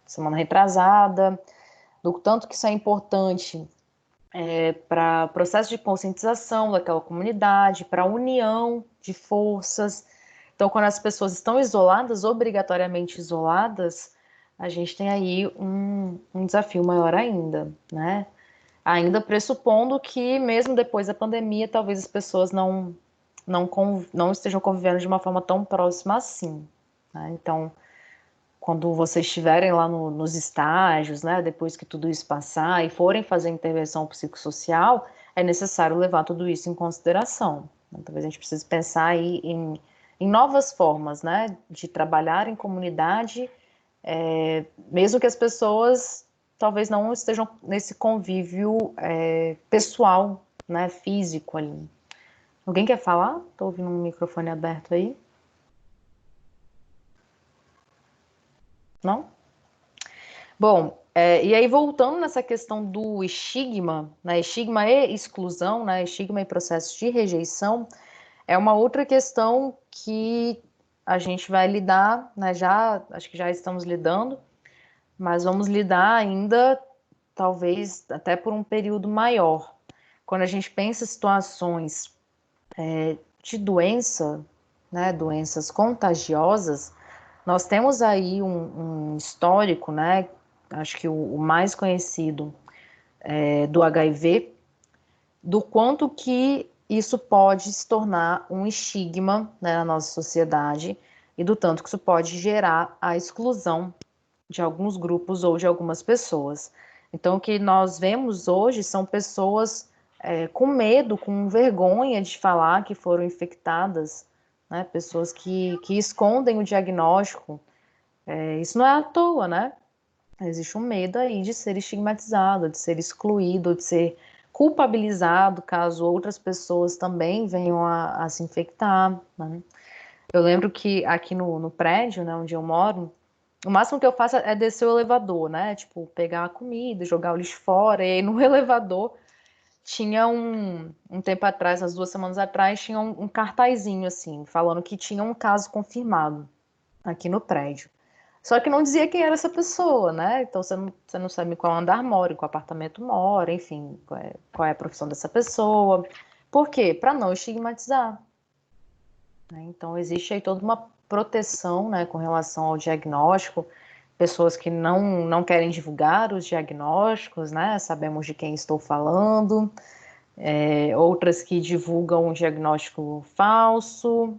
semana retrasada, do tanto que isso é importante para o processo de conscientização daquela comunidade, para a união de forças. Então, quando as pessoas estão isoladas, obrigatoriamente isoladas, a gente tem aí um desafio maior ainda, né? Ainda pressupondo que, mesmo depois da pandemia, talvez as pessoas não estejam convivendo de uma forma tão próxima assim, né? Então, quando vocês estiverem lá nos estágios, né, depois que tudo isso passar e forem fazer intervenção psicossocial, é necessário levar tudo isso em consideração. Talvez a gente precise pensar aí em novas formas, né, de trabalhar em comunidade, mesmo que as pessoas talvez não estejam nesse convívio pessoal, né, físico ali. Alguém quer falar? Estou ouvindo um microfone aberto aí. Não? Bom, e aí voltando nessa questão do estigma, né, estigma e exclusão, né, estigma e processo de rejeição, é uma outra questão que a gente vai lidar, né, acho que já estamos lidando, mas vamos lidar ainda, talvez até por um período maior. Quando a gente pensa em situações de doença, né, doenças contagiosas, nós temos aí um histórico, né, acho que o mais conhecido do HIV, do quanto que isso pode se tornar um estigma, né, na nossa sociedade e do tanto que isso pode gerar a exclusão de alguns grupos ou de algumas pessoas. Então, o que nós vemos hoje são pessoas com medo, com vergonha de falar que foram infectadas, né, pessoas que escondem o diagnóstico. Isso não é à toa, né? Existe um medo aí de ser estigmatizado, de ser excluído, de ser culpabilizado caso outras pessoas também venham a se infectar, né? Eu lembro que aqui no prédio, né, onde eu moro, o máximo que eu faço é descer o elevador, né? Tipo, pegar a comida, jogar o lixo fora. E aí no elevador tinha um tempo atrás, umas 2 semanas atrás, tinha um cartazinho assim, falando que tinha um caso confirmado aqui no prédio. Só que não dizia quem era essa pessoa, né? Então você não sabe qual andar mora, em qual apartamento mora, enfim, qual é a profissão dessa pessoa. Por quê? Para não estigmatizar, né? Então existe aí toda uma proteção, né, com relação ao diagnóstico, pessoas que não querem divulgar os diagnósticos, né? Sabemos de quem estou falando, outras que divulgam um diagnóstico falso,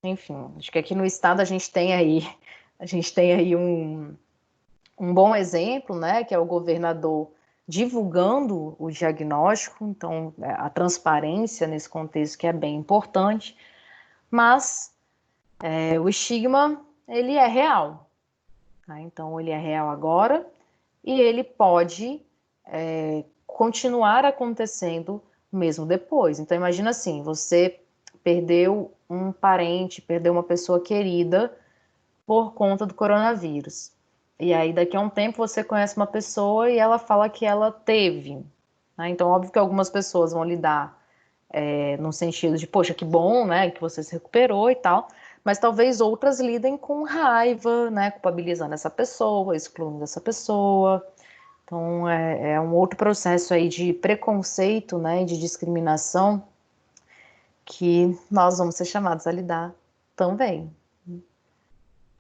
enfim, acho que aqui no estado a gente tem aí um bom exemplo, né, que é o governador divulgando o diagnóstico, então a transparência nesse contexto que é bem importante, mas o estigma ele é real, tá? Então ele é real agora e ele pode continuar acontecendo mesmo depois. Então imagina assim, você perdeu um parente, perdeu uma pessoa querida por conta do coronavírus. E aí, daqui a um tempo, você conhece uma pessoa e ela fala que ela teve, né? Então, óbvio que algumas pessoas vão lidar no sentido de, poxa, que bom, né, que você se recuperou e tal, mas talvez outras lidem com raiva, né, culpabilizando essa pessoa, excluindo essa pessoa. Então, é um outro processo aí de preconceito, né, de discriminação que nós vamos ser chamados a lidar também.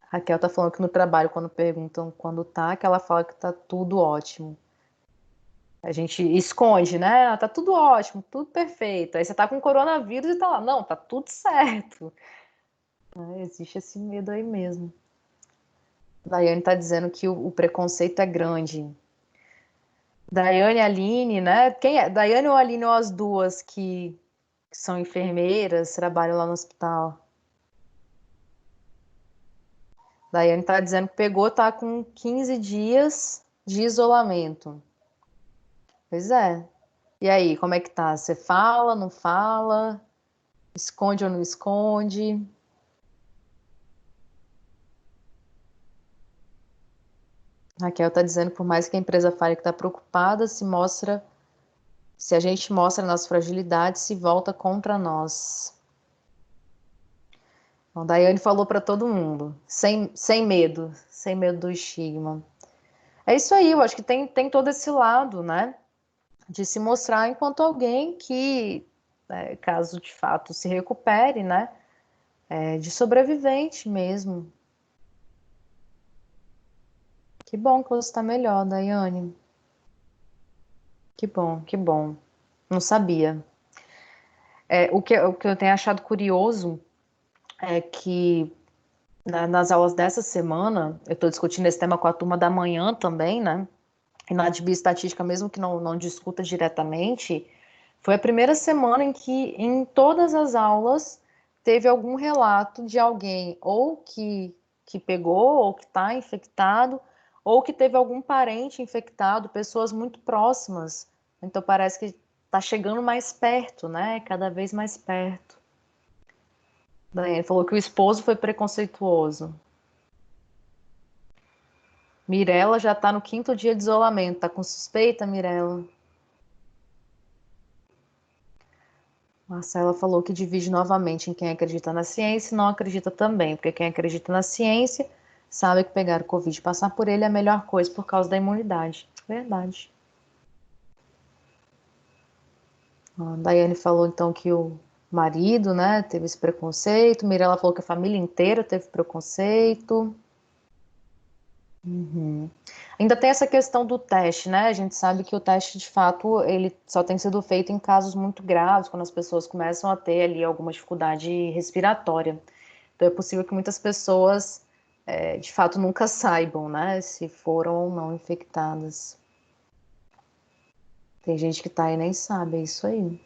Raquel tá falando que no trabalho, quando perguntam quando tá, que ela fala que tá tudo ótimo. A gente esconde, né? Ah, tá tudo ótimo, tudo perfeito. Aí você tá com coronavírus e tá lá, não, tá tudo certo. Existe esse medo aí mesmo. Daiane tá dizendo que o preconceito é grande. Daiane e Aline, né? Quem é? Daiane ou Aline ou as duas que são enfermeiras, trabalham lá no hospital? Daiane tá dizendo que pegou, tá com 15 dias de isolamento. Pois é. E aí, como é que tá? Você fala, não fala? Esconde ou não esconde? Raquel tá dizendo que por mais que a empresa fale que tá preocupada, se a gente mostra a nossa fragilidade, se volta contra nós. Então, Daiane falou para todo mundo, sem medo do estigma. É isso aí, eu acho que tem todo esse lado, né? De se mostrar enquanto alguém que, caso de fato se recupere, né? De sobrevivente mesmo. Que bom que você está melhor, Daiane. Que bom, que bom. Não sabia. O que eu tenho achado curioso é que nas aulas dessa semana, eu estou discutindo esse tema com a turma da manhã também, né? E na de bioestatística, mesmo que não discuta diretamente, foi a primeira semana em que, em todas as aulas, teve algum relato de alguém ou que pegou, ou que está infectado, ou que teve algum parente infectado, pessoas muito próximas. Então parece que está chegando mais perto, né? Cada vez mais perto. Daiane falou que o esposo foi preconceituoso. Mirella já está no 5º dia de isolamento. Tá com suspeita, Mirella? Marcela falou que divide novamente em quem acredita na ciência e não acredita também, porque quem acredita na ciência sabe que pegar o Covid e passar por ele é a melhor coisa por causa da imunidade. Verdade. A Daiane falou então que o marido, né, teve esse preconceito. Mirella falou que a família inteira teve preconceito. Uhum. Ainda tem essa questão do teste, né? A gente sabe que o teste, de fato, ele só tem sido feito em casos muito graves, quando as pessoas começam a ter ali alguma dificuldade respiratória. Então é possível que muitas pessoas, de fato, nunca saibam, né, se foram ou não infectadas. Tem gente que tá aí e nem sabe, é isso aí.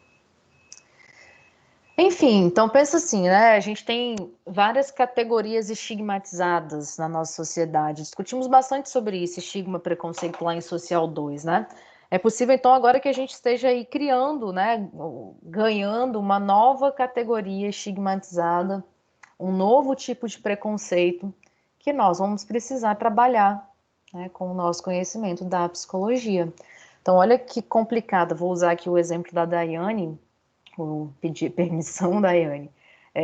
Enfim, então pensa assim, né? A gente tem várias categorias estigmatizadas na nossa sociedade. Discutimos bastante sobre isso, estigma, preconceito lá em Social 2, né? É possível, então, agora que a gente esteja aí criando, né, ganhando uma nova categoria estigmatizada, um novo tipo de preconceito que nós vamos precisar trabalhar, né, com o nosso conhecimento da psicologia. Então, olha que complicado. Vou usar aqui o exemplo da Daiane, vou pedir permissão, Daiane.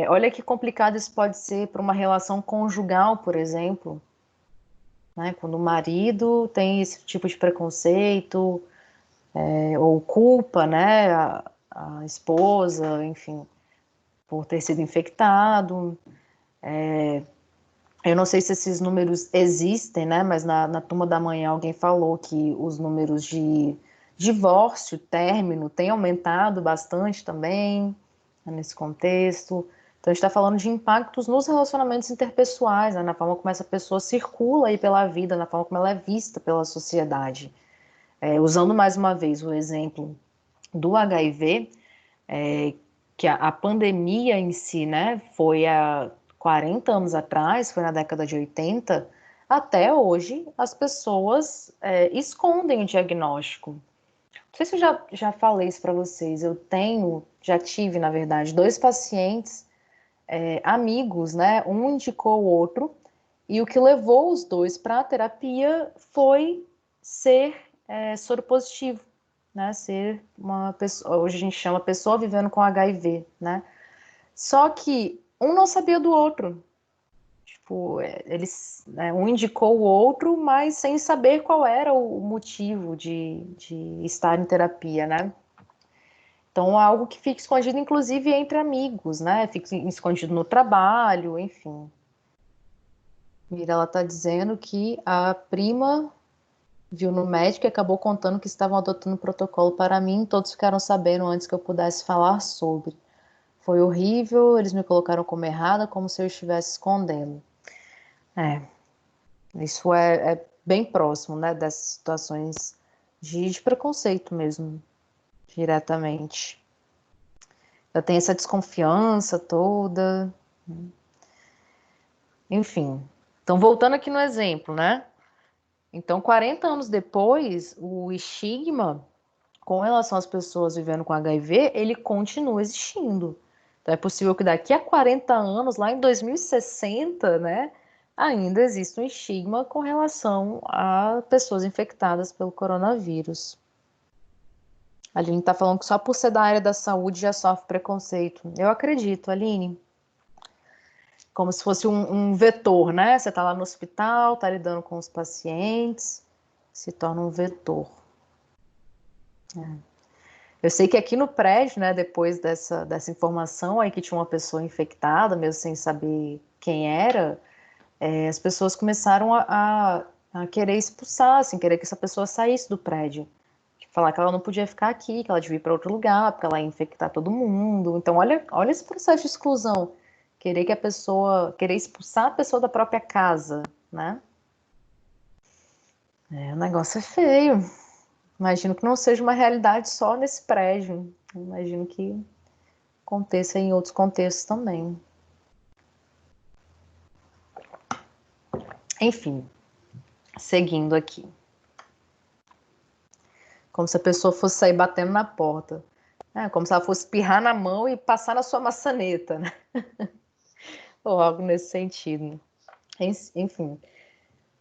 Olha que complicado isso pode ser para uma relação conjugal, por exemplo, né? Quando o marido tem esse tipo de preconceito, ou culpa, né, a esposa, enfim, por ter sido infectado. Eu não sei se esses números existem, né? Mas na turma da manhã alguém falou que os números de divórcio, término, têm aumentado bastante também, né, nesse contexto. Então a gente está falando de impactos nos relacionamentos interpessoais, né, na forma como essa pessoa circula aí pela vida, na forma como ela é vista pela sociedade. Usando mais uma vez o exemplo do HIV, que a pandemia em si, né, foi há 40 anos atrás, foi na década de 80, até hoje as pessoas escondem o diagnóstico. Não sei se eu já falei isso para vocês, já tive, na verdade, 2 pacientes amigos, né, um indicou o outro, e o que levou os dois para a terapia foi ser soro positivo, né? Ser uma pessoa, hoje a gente chama pessoa vivendo com HIV, né? Só que um não sabia do outro. Tipo, eles, né, um indicou o outro, mas sem saber qual era o motivo de estar em terapia, né? Então, é algo que fica escondido, inclusive, entre amigos, né? Fica escondido no trabalho, enfim. Mira, ela tá dizendo que a prima viu no médico e acabou contando que estavam adotando um protocolo para mim. Todos ficaram sabendo antes que eu pudesse falar sobre. Foi horrível, eles me colocaram como errada, como se eu estivesse escondendo. É, isso é bem próximo, né, dessas situações de preconceito mesmo, diretamente. Eu tenho essa desconfiança toda, enfim. Então, voltando aqui no exemplo, né? Então, 40 anos depois, o estigma com relação às pessoas vivendo com HIV, ele continua existindo. Então, é possível que daqui a 40 anos, lá em 2060, né, ainda exista um estigma com relação a pessoas infectadas pelo coronavírus. A Aline está falando que só por ser da área da saúde já sofre preconceito. Eu acredito, Aline. Como se fosse um vetor, né? Você está lá no hospital, está lidando com os pacientes, se torna um vetor. Eu sei que aqui no prédio, né, depois dessa informação aí que tinha uma pessoa infectada, mesmo sem saber quem era, as pessoas começaram a querer expulsar, assim, querer que essa pessoa saísse do prédio. Falar que ela não podia ficar aqui, que ela devia ir para outro lugar, porque ela ia infectar todo mundo. Então, olha esse processo de exclusão. Querer que a pessoa, querer expulsar a pessoa da própria casa, né? O negócio é feio. Imagino que não seja uma realidade só nesse prédio. Imagino que aconteça em outros contextos também. Enfim, seguindo aqui. Como se a pessoa fosse sair batendo na porta. Como se ela fosse espirrar na mão e passar na sua maçaneta, né? Ou algo nesse sentido. Enfim.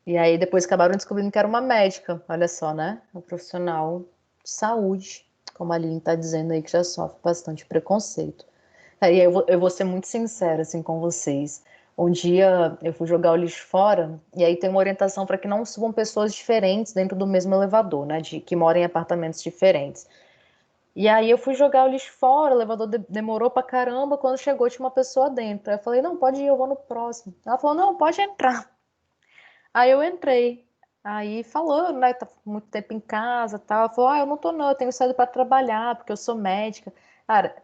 E aí depois acabaram descobrindo que era uma médica, olha só, né? Um profissional de saúde, como a Aline está dizendo aí, que já sofre bastante preconceito. Aí eu vou ser muito sincera assim com vocês. Um dia eu fui jogar o lixo fora e aí tem uma orientação para que não subam pessoas diferentes dentro do mesmo elevador, né? Que moram em apartamentos diferentes. E aí eu fui jogar o lixo fora, o elevador demorou pra caramba, quando chegou tinha uma pessoa dentro. Aí eu falei, não, pode ir, eu vou no próximo. Ela falou, não, pode entrar. Aí eu entrei. Aí falou, né, tá muito tempo em casa, tal. Ela falou, eu não tô não, eu tenho saído para trabalhar, porque eu sou médica. Cara,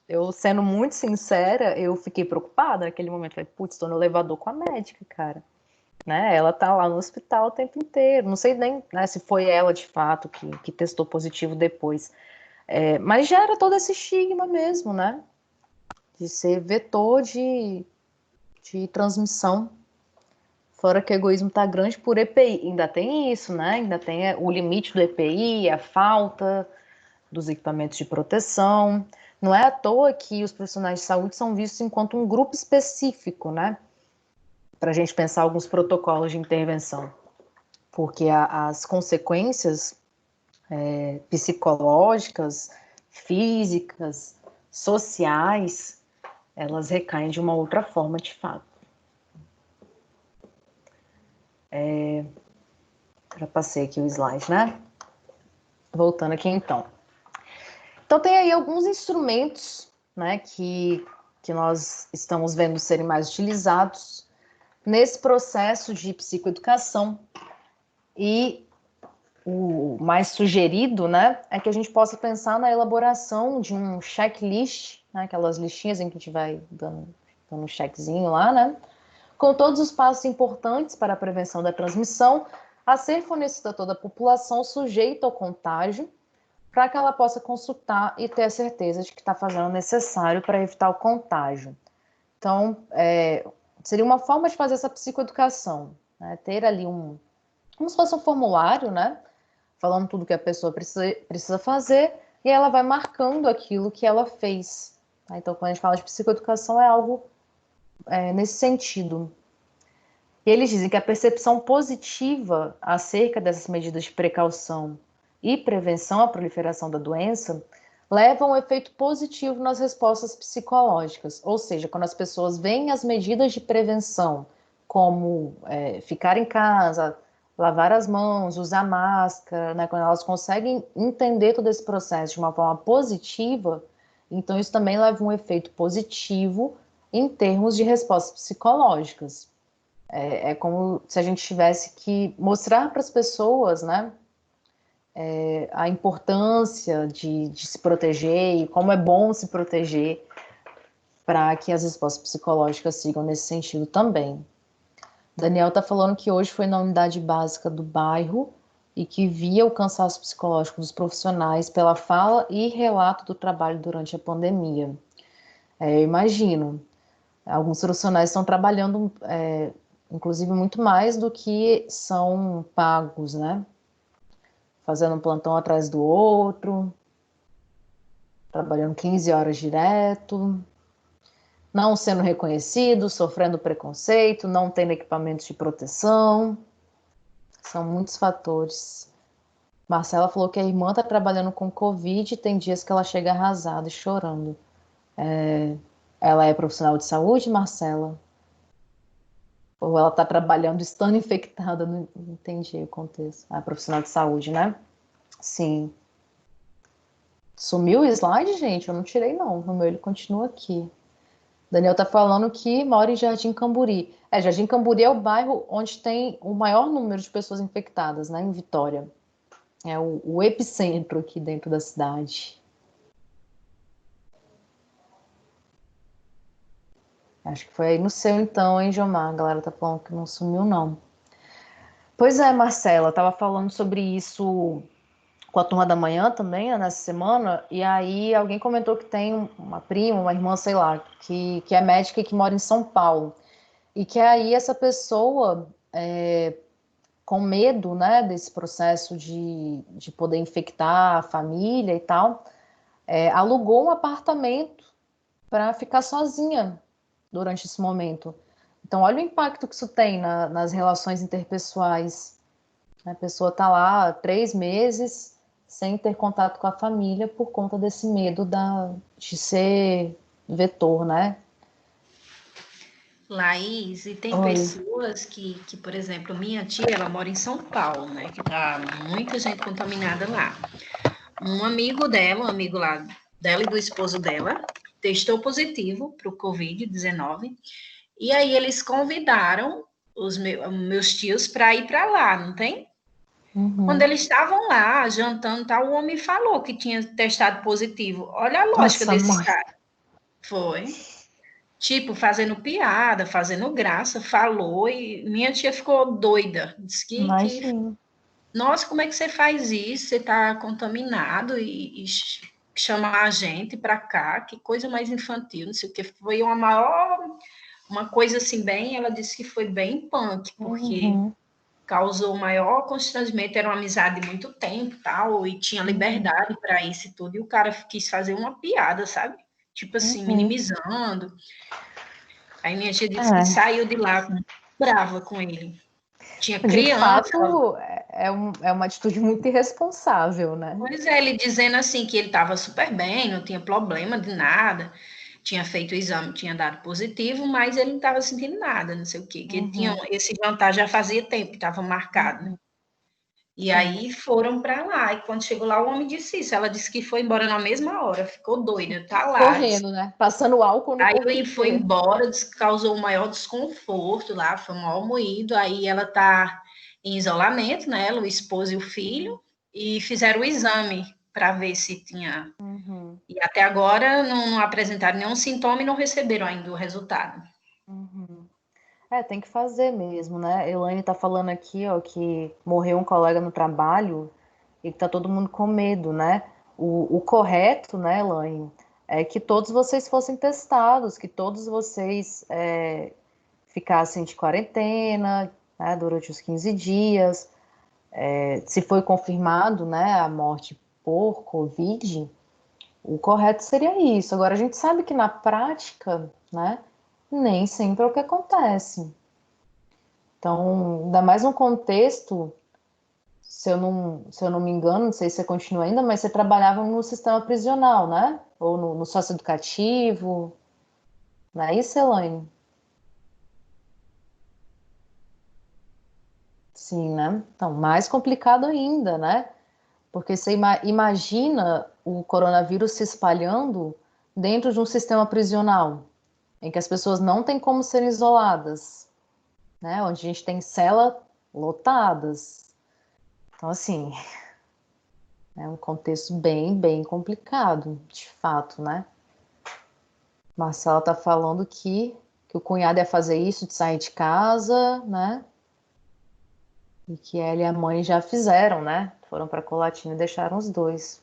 eu sendo muito sincera, eu fiquei preocupada naquele momento. Falei, putz, tô no elevador com a médica, cara. Né? Ela tá lá no hospital o tempo inteiro. Não sei nem, né, se foi ela de fato que testou positivo depois. Mas já era todo esse estigma mesmo, né? De ser vetor de transmissão. Fora que o egoísmo está grande por EPI. Ainda tem isso, né? Ainda tem o limite do EPI, a falta dos equipamentos de proteção. Não é à toa que os profissionais de saúde são vistos enquanto um grupo específico, né? Para a gente pensar alguns protocolos de intervenção. Porque as consequências psicológicas, físicas, sociais, elas recaem de uma outra forma de fato. Já passei aqui o slide, né? Voltando aqui então. Então tem aí alguns instrumentos, né, que nós estamos vendo serem mais utilizados nesse processo de psicoeducação. E o mais sugerido, né, é que a gente possa pensar na elaboração de um checklist, né, aquelas listinhas em que a gente vai dando um checkzinho lá, né, com todos os passos importantes para a prevenção da transmissão a ser fornecido a toda a população sujeita ao contágio, para que ela possa consultar e ter a certeza de que está fazendo o necessário para evitar o contágio. Então, seria uma forma de fazer essa psicoeducação, né, ter ali como se fosse um formulário, né, falando tudo que a pessoa precisa fazer, e ela vai marcando aquilo que ela fez. Tá? Então, quando a gente fala de psicoeducação, é algo nesse sentido. E eles dizem que a percepção positiva acerca dessas medidas de precaução e prevenção à proliferação da doença leva a um efeito positivo nas respostas psicológicas. Ou seja, quando as pessoas veem as medidas de prevenção como ficar em casa, lavar as mãos, usar máscara, né? Quando elas conseguem entender todo esse processo de uma forma positiva, então isso também leva um efeito positivo em termos de respostas psicológicas. É como se a gente tivesse que mostrar para as pessoas, né, a importância de se proteger e como é bom se proteger para que as respostas psicológicas sigam nesse sentido também. Daniel está falando que hoje foi na unidade básica do bairro e que via o cansaço psicológico dos profissionais pela fala e relato do trabalho durante a pandemia. Eu imagino, alguns profissionais estão trabalhando, inclusive, muito mais do que são pagos, né? Fazendo um plantão atrás do outro, trabalhando 15 horas direto, não sendo reconhecido, sofrendo preconceito, não tendo equipamentos de proteção. São muitos fatores. Marcela falou que a irmã está trabalhando com Covid e tem dias que ela chega arrasada e chorando. Ela é profissional de saúde, Marcela? Ou ela está trabalhando estando infectada? Não entendi o contexto. Ah, profissional de saúde, né? Sim. Sumiu o slide, gente? Eu não tirei, não. No meu ele continua aqui. Daniel tá falando que mora em Jardim Camburi. Jardim Camburi é o bairro onde tem o maior número de pessoas infectadas, né? Em Vitória. É o epicentro aqui dentro da cidade. Acho que foi aí no seu então, hein, Jomar? A galera tá falando que não sumiu, não. Pois é, Marcela, tava falando sobre isso com a turma da manhã também, né, nessa semana, e aí alguém comentou que tem uma prima, uma irmã, sei lá, que é médica e que mora em São Paulo. E que aí essa pessoa, com medo, né, desse processo de poder infectar a família e tal, alugou um apartamento para ficar sozinha durante esse momento. Então, olha o impacto que isso tem nas relações interpessoais. A pessoa está lá 3 meses sem ter contato com a família por conta desse medo de ser vetor, né? Laís, e tem Oi. pessoas que, por exemplo, minha tia, ela mora em São Paulo, né? Que tá muita gente contaminada lá. Um amigo dela, um amigo lá dela e do esposo dela, testou positivo para o Covid-19. E aí eles convidaram os meus tios para ir para lá, não tem? Quando Uhum. eles estavam lá jantando, tal, o homem falou que tinha testado positivo. Olha a lógica Nossa, desse mãe. cara. Foi. Tipo, fazendo piada, fazendo graça, falou e minha tia ficou doida. Disse que Imagina. nossa, como é que você faz isso? Você está contaminado e chamar a gente para cá, que coisa mais infantil, não sei o que. Foi uma coisa assim, bem, ela disse que foi bem punk, porque Uhum. causou maior constrangimento, era uma amizade de muito tempo, tal, e tinha Uhum. liberdade para isso e tudo, e o cara quis fazer uma piada, sabe? Tipo assim, Uhum. minimizando. Aí minha tia disse que É, saiu de lá brava com ele. Tinha de criança, fato, é uma atitude muito irresponsável, né? pois é, ele dizendo assim que ele estava super bem, não tinha problema de nada, tinha feito o exame, tinha dado positivo, mas ele não estava sentindo nada, não sei o quê, que ele tinha Uhum. esse jantar já fazia tempo que estava marcado, né? Uhum. E Sim. aí foram para lá, e quando chegou lá o homem disse isso, ela disse que foi embora na mesma hora, ficou doida, tá lá, Correndo, né? Passando álcool no corpo aí foi inteiro. embora, causou o maior desconforto lá, foi um maior moído. Aí ela tá em isolamento, né? Ela, o esposo e o filho, e fizeram o exame para ver se tinha. Uhum. E até agora não apresentaram nenhum sintoma e não receberam ainda o resultado. Uhum. Tem que fazer mesmo, né? Elaine tá falando aqui, ó, que morreu um colega no trabalho e que tá todo mundo com medo, né? O correto, né, Elaine, é que todos vocês fossem testados, que todos vocês ficassem de quarentena, né, durante os 15 dias. Se foi confirmado, né, a morte por Covid, o correto seria isso. Agora, a gente sabe que na prática, né, nem sempre é o que acontece. Então, ainda mais no contexto, se eu não me engano, não sei se você continua ainda, mas você trabalhava no sistema prisional, né? Ou no socioeducativo, não é isso, Elaine? Sim, né? Então, mais complicado ainda, né? Porque você imagina o coronavírus se espalhando dentro de um sistema prisional, em que as pessoas não têm como serem isoladas, né? Onde a gente tem celas lotadas. Então, assim, é um contexto bem complicado, de fato, né? Marcela tá falando que o cunhado ia fazer isso de sair de casa, né? E que ela e a mãe já fizeram, né? Foram para Colatina e deixaram os dois.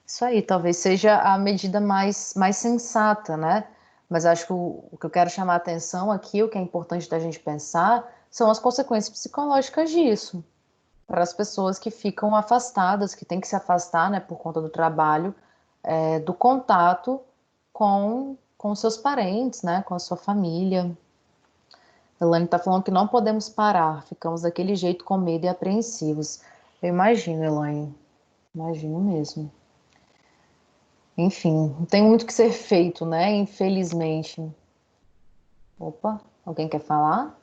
Isso aí, talvez seja a medida mais sensata, né? Mas acho que o que eu quero chamar a atenção aqui, o que é importante da gente pensar, são as consequências psicológicas disso, para as pessoas que ficam afastadas, que têm que se afastar, né, por conta do trabalho, do contato com seus parentes, né, com a sua família. Elaine está falando que não podemos parar, ficamos daquele jeito com medo e apreensivos. Eu imagino, Elaine, imagino mesmo. Enfim, não tem muito que ser feito, né? Infelizmente. Opa, alguém quer falar?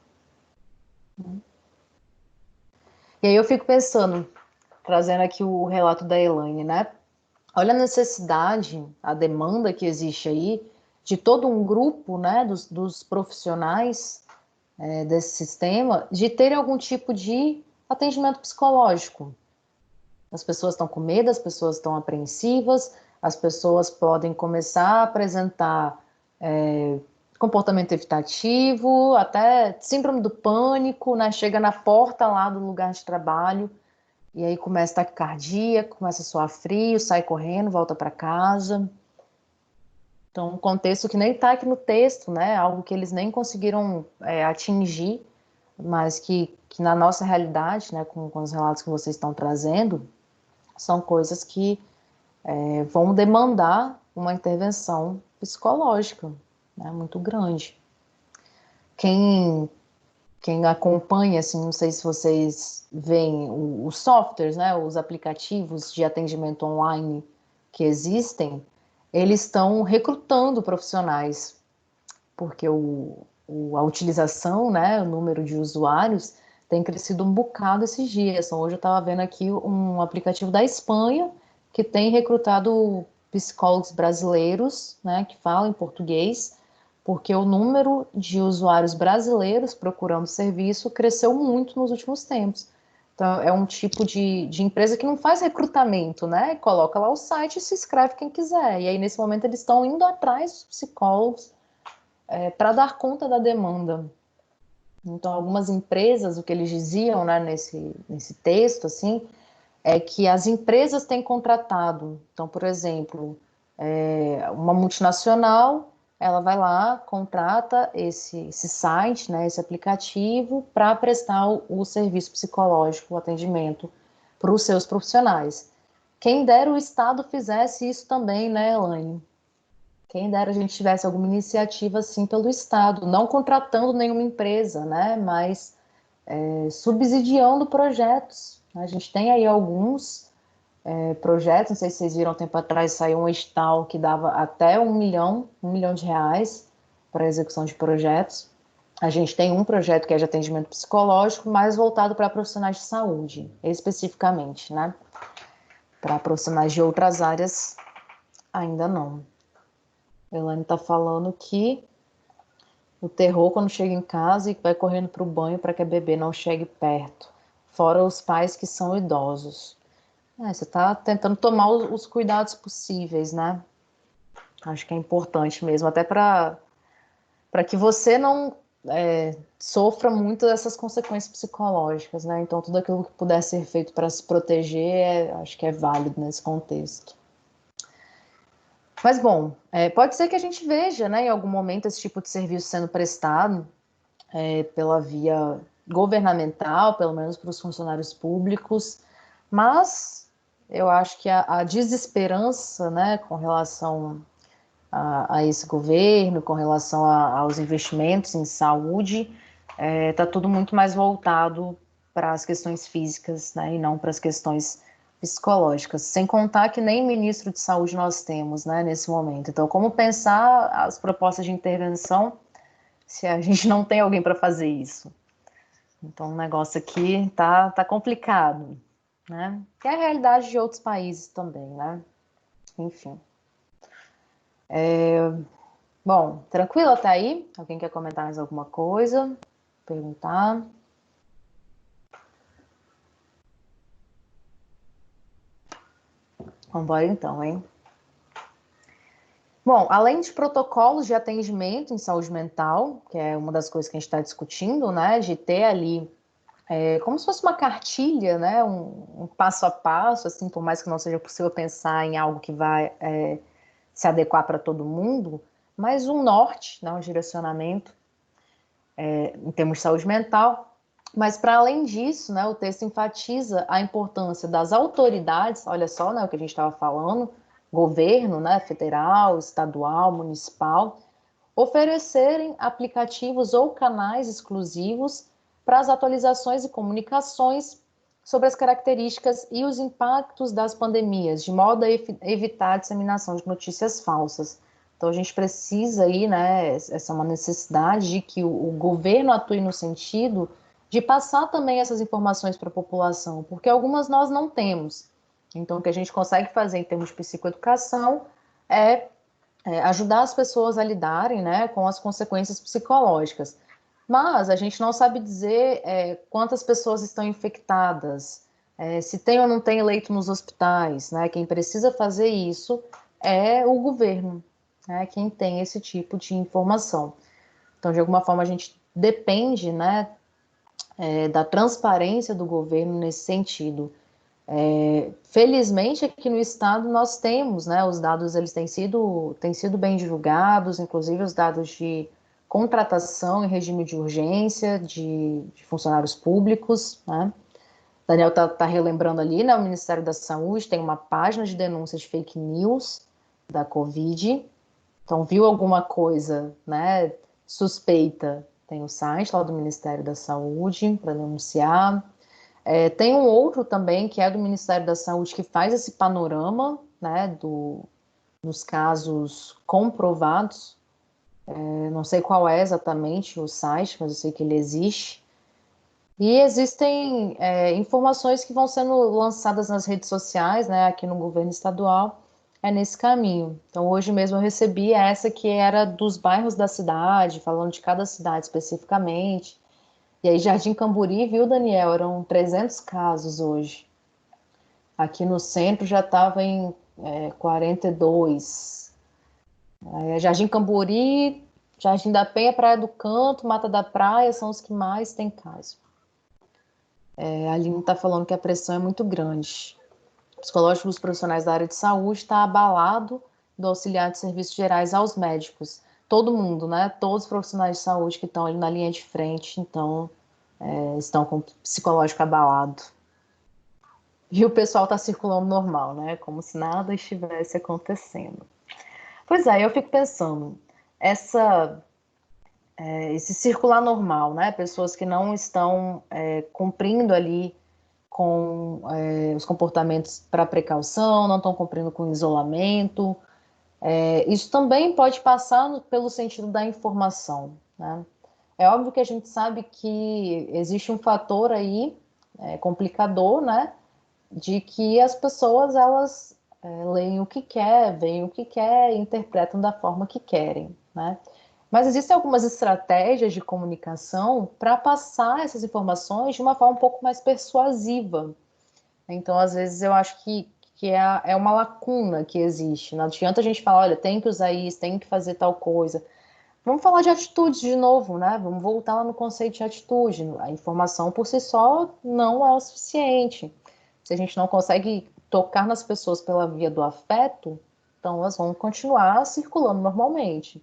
E aí eu fico pensando, trazendo aqui o relato da Elaine, né? Olha a necessidade, a demanda que existe aí de todo um grupo, né, dos profissionais desse sistema, de ter algum tipo de atendimento psicológico. As pessoas estão com medo, as pessoas estão apreensivas, as pessoas podem começar a apresentar comportamento evitativo, até síndrome do pânico, né? Chega na porta lá do lugar de trabalho e aí começa taquicardia, começa a suar frio, sai correndo, volta para casa. Então, um contexto que nem está aqui no texto, né? Algo que eles nem conseguiram atingir, mas que na nossa realidade, né, com os relatos que vocês estão trazendo, são coisas que vão demandar uma intervenção psicológica, né, muito grande. Quem acompanha, assim, não sei se vocês veem os softwares, né, os aplicativos de atendimento online que existem, eles estão recrutando profissionais, porque a utilização, né, o número de usuários tem crescido um bocado esses dias. Então, hoje eu estava vendo aqui um aplicativo da Espanha que tem recrutado psicólogos brasileiros, né, que falam em português, porque o número de usuários brasileiros procurando serviço cresceu muito nos últimos tempos. Então, é um tipo de empresa que não faz recrutamento, né? Coloca lá o site e se inscreve quem quiser. E aí, nesse momento, eles estão indo atrás dos psicólogos para dar conta da demanda. Então, algumas empresas, o que eles diziam, né, nesse texto, assim, é que as empresas têm contratado. Então, por exemplo, uma multinacional, ela vai lá, contrata esse site, né, esse aplicativo, para prestar o serviço psicológico, o atendimento para os seus profissionais. Quem dera o Estado fizesse isso também, né, Elaine? Quem dera a gente tivesse alguma iniciativa assim pelo Estado, não contratando nenhuma empresa, né, mas subsidiando projetos. A gente tem aí alguns projetos, não sei se vocês viram, um tempo atrás saiu um edital que dava até um milhão de reais para execução de projetos. A gente tem um projeto que é de atendimento psicológico, mais voltado para profissionais de saúde, especificamente, né? Para profissionais de outras áreas, ainda não. A Elaine está falando que o terror quando chega em casa e vai correndo para o banho para que a bebê não chegue perto. Fora os pais que são idosos. Você está tentando tomar os cuidados possíveis, né? Acho que é importante mesmo, até para que você não sofra muito dessas consequências psicológicas, né? Então, tudo aquilo que puder ser feito para se proteger, acho que é válido nesse contexto. Mas, bom, pode ser que a gente veja, né, em algum momento esse tipo de serviço sendo prestado pela via governamental, pelo menos para os funcionários públicos, mas eu acho que a desesperança, né, com relação a esse governo, com relação aos investimentos em saúde, está tudo muito mais voltado para as questões físicas, né, e não para as questões psicológicas, sem contar que nem ministro de saúde nós temos, né, nesse momento. Então, como pensar as propostas de intervenção se a gente não tem alguém para fazer isso? Então o negócio aqui tá complicado, né? Que é a realidade de outros países também, né? Enfim. Bom, tranquilo até aí? Alguém quer comentar mais alguma coisa? Perguntar? Vamos embora então, hein? Bom, além de protocolos de atendimento em saúde mental, que é uma das coisas que a gente está discutindo, né? De ter ali como se fosse uma cartilha, né? Um passo a passo, assim, por mais que não seja possível pensar em algo que vai se adequar para todo mundo, mas um norte, né? Um direcionamento em termos de saúde mental. Mas, para além disso, né, o texto enfatiza a importância das autoridades, olha só, né, o que a gente estava falando, governo, né, federal, estadual, municipal, oferecerem aplicativos ou canais exclusivos para as atualizações e comunicações sobre as características e os impactos das pandemias, de modo a evitar a disseminação de notícias falsas. Então, a gente precisa aí, né, essa é uma necessidade de que o governo atue no sentido de passar também essas informações para a população, porque algumas nós não temos. Então, o que a gente consegue fazer em termos de psicoeducação é ajudar as pessoas a lidarem, né, com as consequências psicológicas. Mas a gente não sabe dizer quantas pessoas estão infectadas, se tem ou não tem leito nos hospitais, né? Quem precisa fazer isso é o governo, né? Quem tem esse tipo de informação. Então, de alguma forma, a gente depende, né, da transparência do governo nesse sentido. Felizmente aqui no estado nós temos, né, os dados eles têm sido bem divulgados, inclusive os dados de contratação em regime de urgência de funcionários públicos, né? Daniel tá relembrando ali, né, o Ministério da Saúde tem uma página de denúncia de fake news da Covid, então viu alguma coisa, né, suspeita, tem o site lá do Ministério da Saúde para denunciar. Tem um outro também, que é do Ministério da Saúde, que faz esse panorama, né, dos casos comprovados. Eu não sei qual é exatamente o site, mas eu sei que ele existe. E existem informações que vão sendo lançadas nas redes sociais, né, aqui no governo estadual, nesse caminho. Então, hoje mesmo eu recebi essa que era dos bairros da cidade, falando de cada cidade especificamente. E aí, Jardim Camburi, viu, Daniel? Eram 300 casos hoje. Aqui no centro já estava em 42. Jardim Camburi, Jardim da Penha, Praia do Canto, Mata da Praia são os que mais têm caso. A Aline está falando que a pressão é muito grande. O psicológico dos profissionais da área de saúde está abalado do auxiliar de serviços gerais aos médicos. Todo mundo, né? Todos os profissionais de saúde que estão ali na linha de frente, então, estão com o psicológico abalado. E o pessoal está circulando normal, né? Como se nada estivesse acontecendo. Pois é, eu fico pensando, essa, esse circular normal, né? Pessoas que não estão cumprindo ali com os comportamentos para precaução, não estão cumprindo com isolamento. Isso também pode passar pelo sentido da informação, né? É óbvio que a gente sabe que existe um fator aí complicador, né? De que as pessoas elas leem o que quer, veem o que quer, interpretam da forma que querem, né? Mas existem algumas estratégias de comunicação para passar essas informações de uma forma um pouco mais persuasiva. Então, às vezes, eu acho que é uma lacuna que existe. Não adianta a gente falar, olha, tem que usar isso, tem que fazer tal coisa. Vamos falar de atitudes de novo, né? Vamos voltar lá no conceito de atitude. A informação por si só não é o suficiente. Se a gente não consegue tocar nas pessoas pela via do afeto, então elas vão continuar circulando normalmente,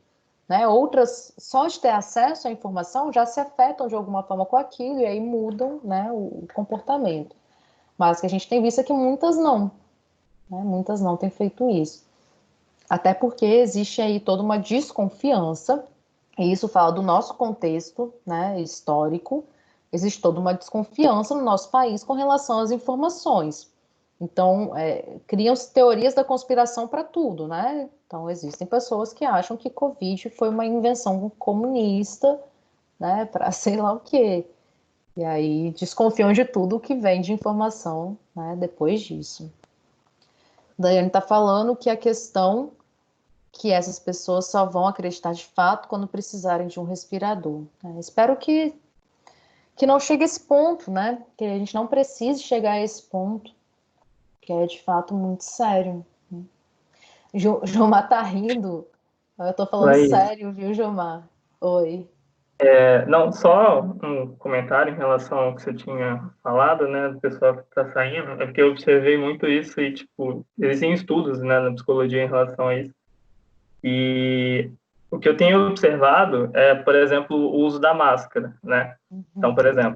né? Outras, só de ter acesso à informação, já se afetam de alguma forma com aquilo e aí mudam, né, o comportamento. Mas o que a gente tem visto é que muitas não, né? Muitas não têm feito isso. Até porque existe aí toda uma desconfiança, e isso fala do nosso contexto, né, histórico, existe toda uma desconfiança no nosso país com relação às informações. Então, criam-se teorias da conspiração para tudo, né? Então, existem pessoas que acham que Covid foi uma invenção comunista, né, para sei lá o quê. E aí desconfiam de tudo que vem de informação, né, depois disso. Daiane está falando que a questão que essas pessoas só vão acreditar de fato quando precisarem de um respirador, né? Espero que não chegue a esse ponto, né? Que a gente não precise chegar a esse ponto, que é de fato muito sério. Jomar tá rindo. Eu tô falando Laís, sério, viu, Jomar? Oi. não, só um comentário em relação ao que você tinha falado, né, do pessoal que está saindo, é porque eu observei muito isso e, tipo, existem estudos, né, na psicologia em relação a isso. E o que eu tenho observado é, por exemplo, o uso da máscara, né? Então, por exemplo,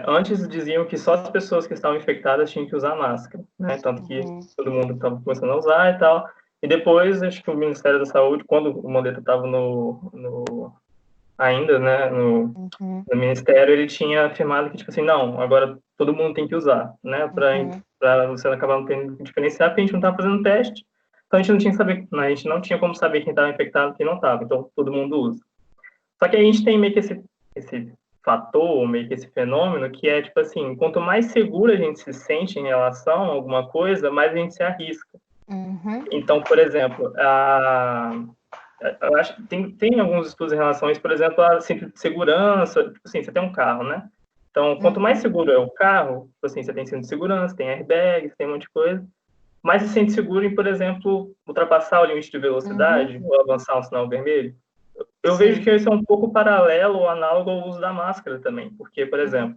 antes diziam que só as pessoas que estavam infectadas tinham que usar máscara, né? Tanto que todo mundo estava começando a usar e tal. E depois, acho que o Ministério da Saúde, quando o Mandetta estava ainda, né, no Ministério, ele tinha afirmado que, tipo assim, não, agora todo mundo tem que usar, né? Para você acabar não tendo que diferenciar, porque a gente não estava fazendo teste, então a gente não tinha a gente não tinha como saber quem estava infectado e quem não estava, então todo mundo usa. Só que a gente tem meio que esse fator, meio que esse fenômeno, que é tipo assim, quanto mais seguro a gente se sente em relação a alguma coisa, mais a gente se arrisca. Então, por exemplo, eu acho que tem alguns estudos em relação a isso, por exemplo, a cinto de segurança, tipo assim, você tem um carro, né? Então, quanto mais seguro é o carro, tipo assim, você tem cinto de segurança, tem airbags, tem um monte de coisa, mais se sente seguro em, por exemplo, ultrapassar o limite de velocidade ou avançar um sinal vermelho. Eu vejo que isso é um pouco paralelo ou análogo ao uso da máscara também, porque, por exemplo,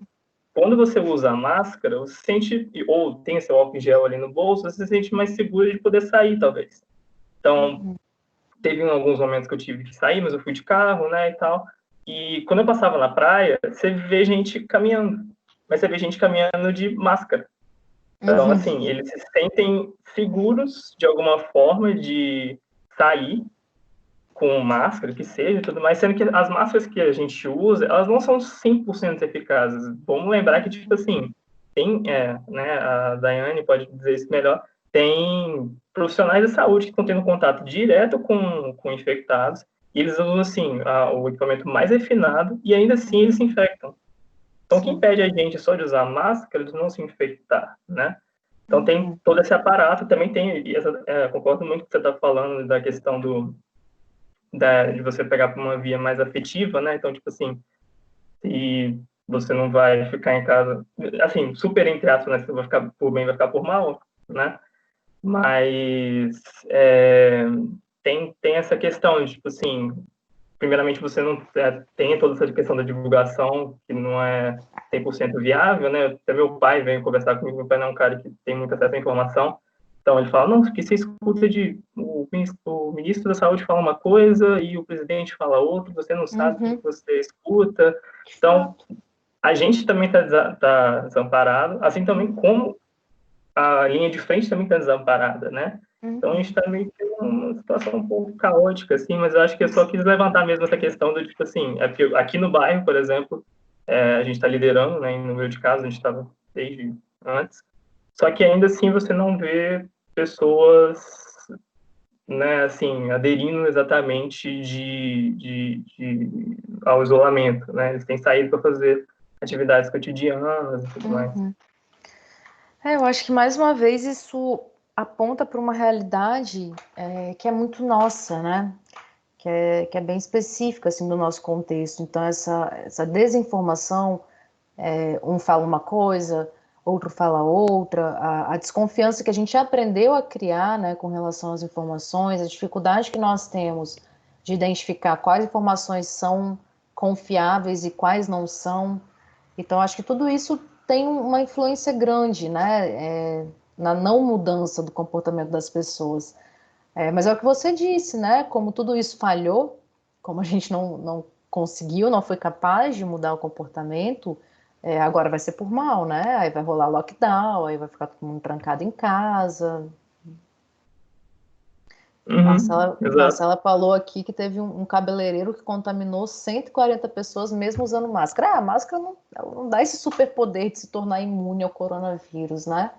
quando você usa a máscara, você se sente, ou tem seu álcool em gel ali no bolso, você se sente mais seguro de poder sair, talvez. Então, teve alguns momentos que eu tive que sair, mas eu fui de carro, né, e tal. E quando eu passava na praia, você vê gente caminhando, mas você vê gente caminhando de máscara. Então, assim, eles se sentem seguros de alguma forma de sair com máscara, que seja, tudo mais, sendo que as máscaras que a gente usa, elas não são 100% eficazes. Vamos lembrar que, tipo assim, tem, né, a Daiane pode dizer isso melhor, tem profissionais de saúde que estão tendo contato direto com infectados, e eles usam, assim, o equipamento mais refinado, e ainda assim eles se infectam. Então, quem impede a gente só de usar máscara de não se infectar, né? Então, tem todo esse aparato, também tem, concordo muito com o que você está falando da questão de você pegar por uma via mais afetiva, né? Então, tipo assim, se você não vai ficar em casa, assim, super entre aspas, né? Você vai ficar por bem, vai ficar por mal, né? Mas tem essa questão de, tipo assim, primeiramente você não tem toda essa questão da divulgação, que não é 100% viável, né? Até meu pai veio conversar comigo, meu pai não é um cara que tem muito acesso à informação, então ele fala, não, porque você escuta o ministro da Saúde fala uma coisa e o presidente fala outra, você não sabe o que você escuta. Então, a gente também está desamparado, assim também como a linha de frente também está desamparada, né? Então a gente está meio que numa situação um pouco caótica, assim, mas eu acho que eu só quis levantar mesmo essa questão do tipo assim, porque aqui no bairro, por exemplo, a gente está liderando, né, em número de casos, a gente estava desde antes, só que ainda assim você não vê pessoas, né, assim, aderindo exatamente ao isolamento, né? Eles têm saído para fazer atividades cotidianas e tudo mais. Eu acho que mais uma vez isso aponta para uma realidade que é muito nossa, né? Que é bem específica assim, do nosso contexto. Então, essa desinformação, um fala uma coisa, outro fala outra, a desconfiança que a gente aprendeu a criar, né, com relação às informações, a dificuldade que nós temos de identificar quais informações são confiáveis e quais não são. Então, acho que tudo isso tem uma influência grande, né, na não mudança do comportamento das pessoas. Mas é o que você disse, né? Como tudo isso falhou, como a gente não conseguiu, não foi capaz de mudar o comportamento, agora vai ser por mal, né? Aí vai rolar lockdown, aí vai ficar todo mundo trancado em casa. Exato. Marcela falou aqui que teve um cabeleireiro que contaminou 140 pessoas mesmo usando máscara. A máscara ela não dá esse superpoder de se tornar imune ao coronavírus, né?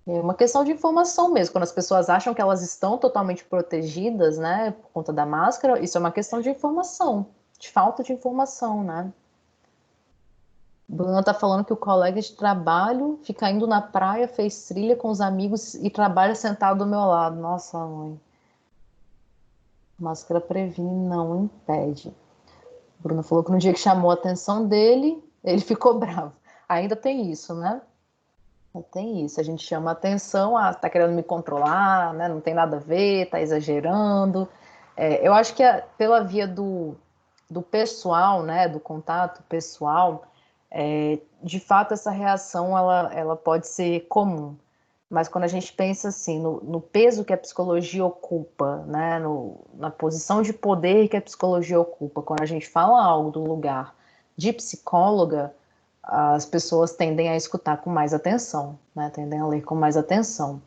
É uma questão de informação mesmo. Quando as pessoas acham que elas estão totalmente protegidas, né, por conta da máscara, isso é uma questão de informação, de falta de informação, né? Bruna tá falando que o colega de trabalho fica indo na praia, fez trilha com os amigos e trabalha sentado do meu lado. Nossa, mãe. Máscara previne, não impede. Bruna falou que no dia que chamou a atenção dele, ele ficou bravo. Ainda tem isso, né? Tem isso. A gente chama a atenção, tá querendo me controlar, né? Não tem nada a ver, tá exagerando. Eu acho que pela via do pessoal, né? Do contato pessoal, de fato essa reação ela pode ser comum. Mas quando a gente pensa assim no peso que a psicologia ocupa, né, na posição de poder que a psicologia ocupa, quando a gente fala algo do lugar de psicóloga, as pessoas tendem a escutar com mais atenção, né, tendem a ler com mais atenção.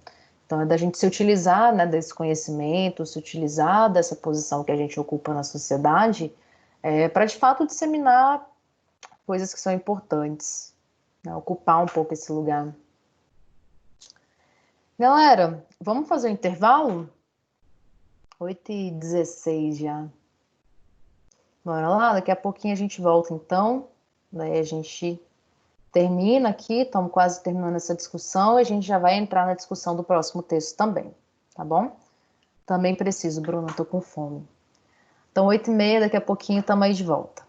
Então é da gente se utilizar, né, desse conhecimento, se utilizar dessa posição que a gente ocupa na sociedade, para de fato disseminar coisas que são importantes, né, ocupar um pouco esse lugar. Galera, vamos fazer um intervalo? 8h16 já. Bora lá, daqui a pouquinho a gente volta então. Daí a gente termina aqui, estamos quase terminando essa discussão e a gente já vai entrar na discussão do próximo texto também, tá bom? Também preciso, Bruno, tô com fome. Então, 8h30, daqui a pouquinho estamos aí de volta.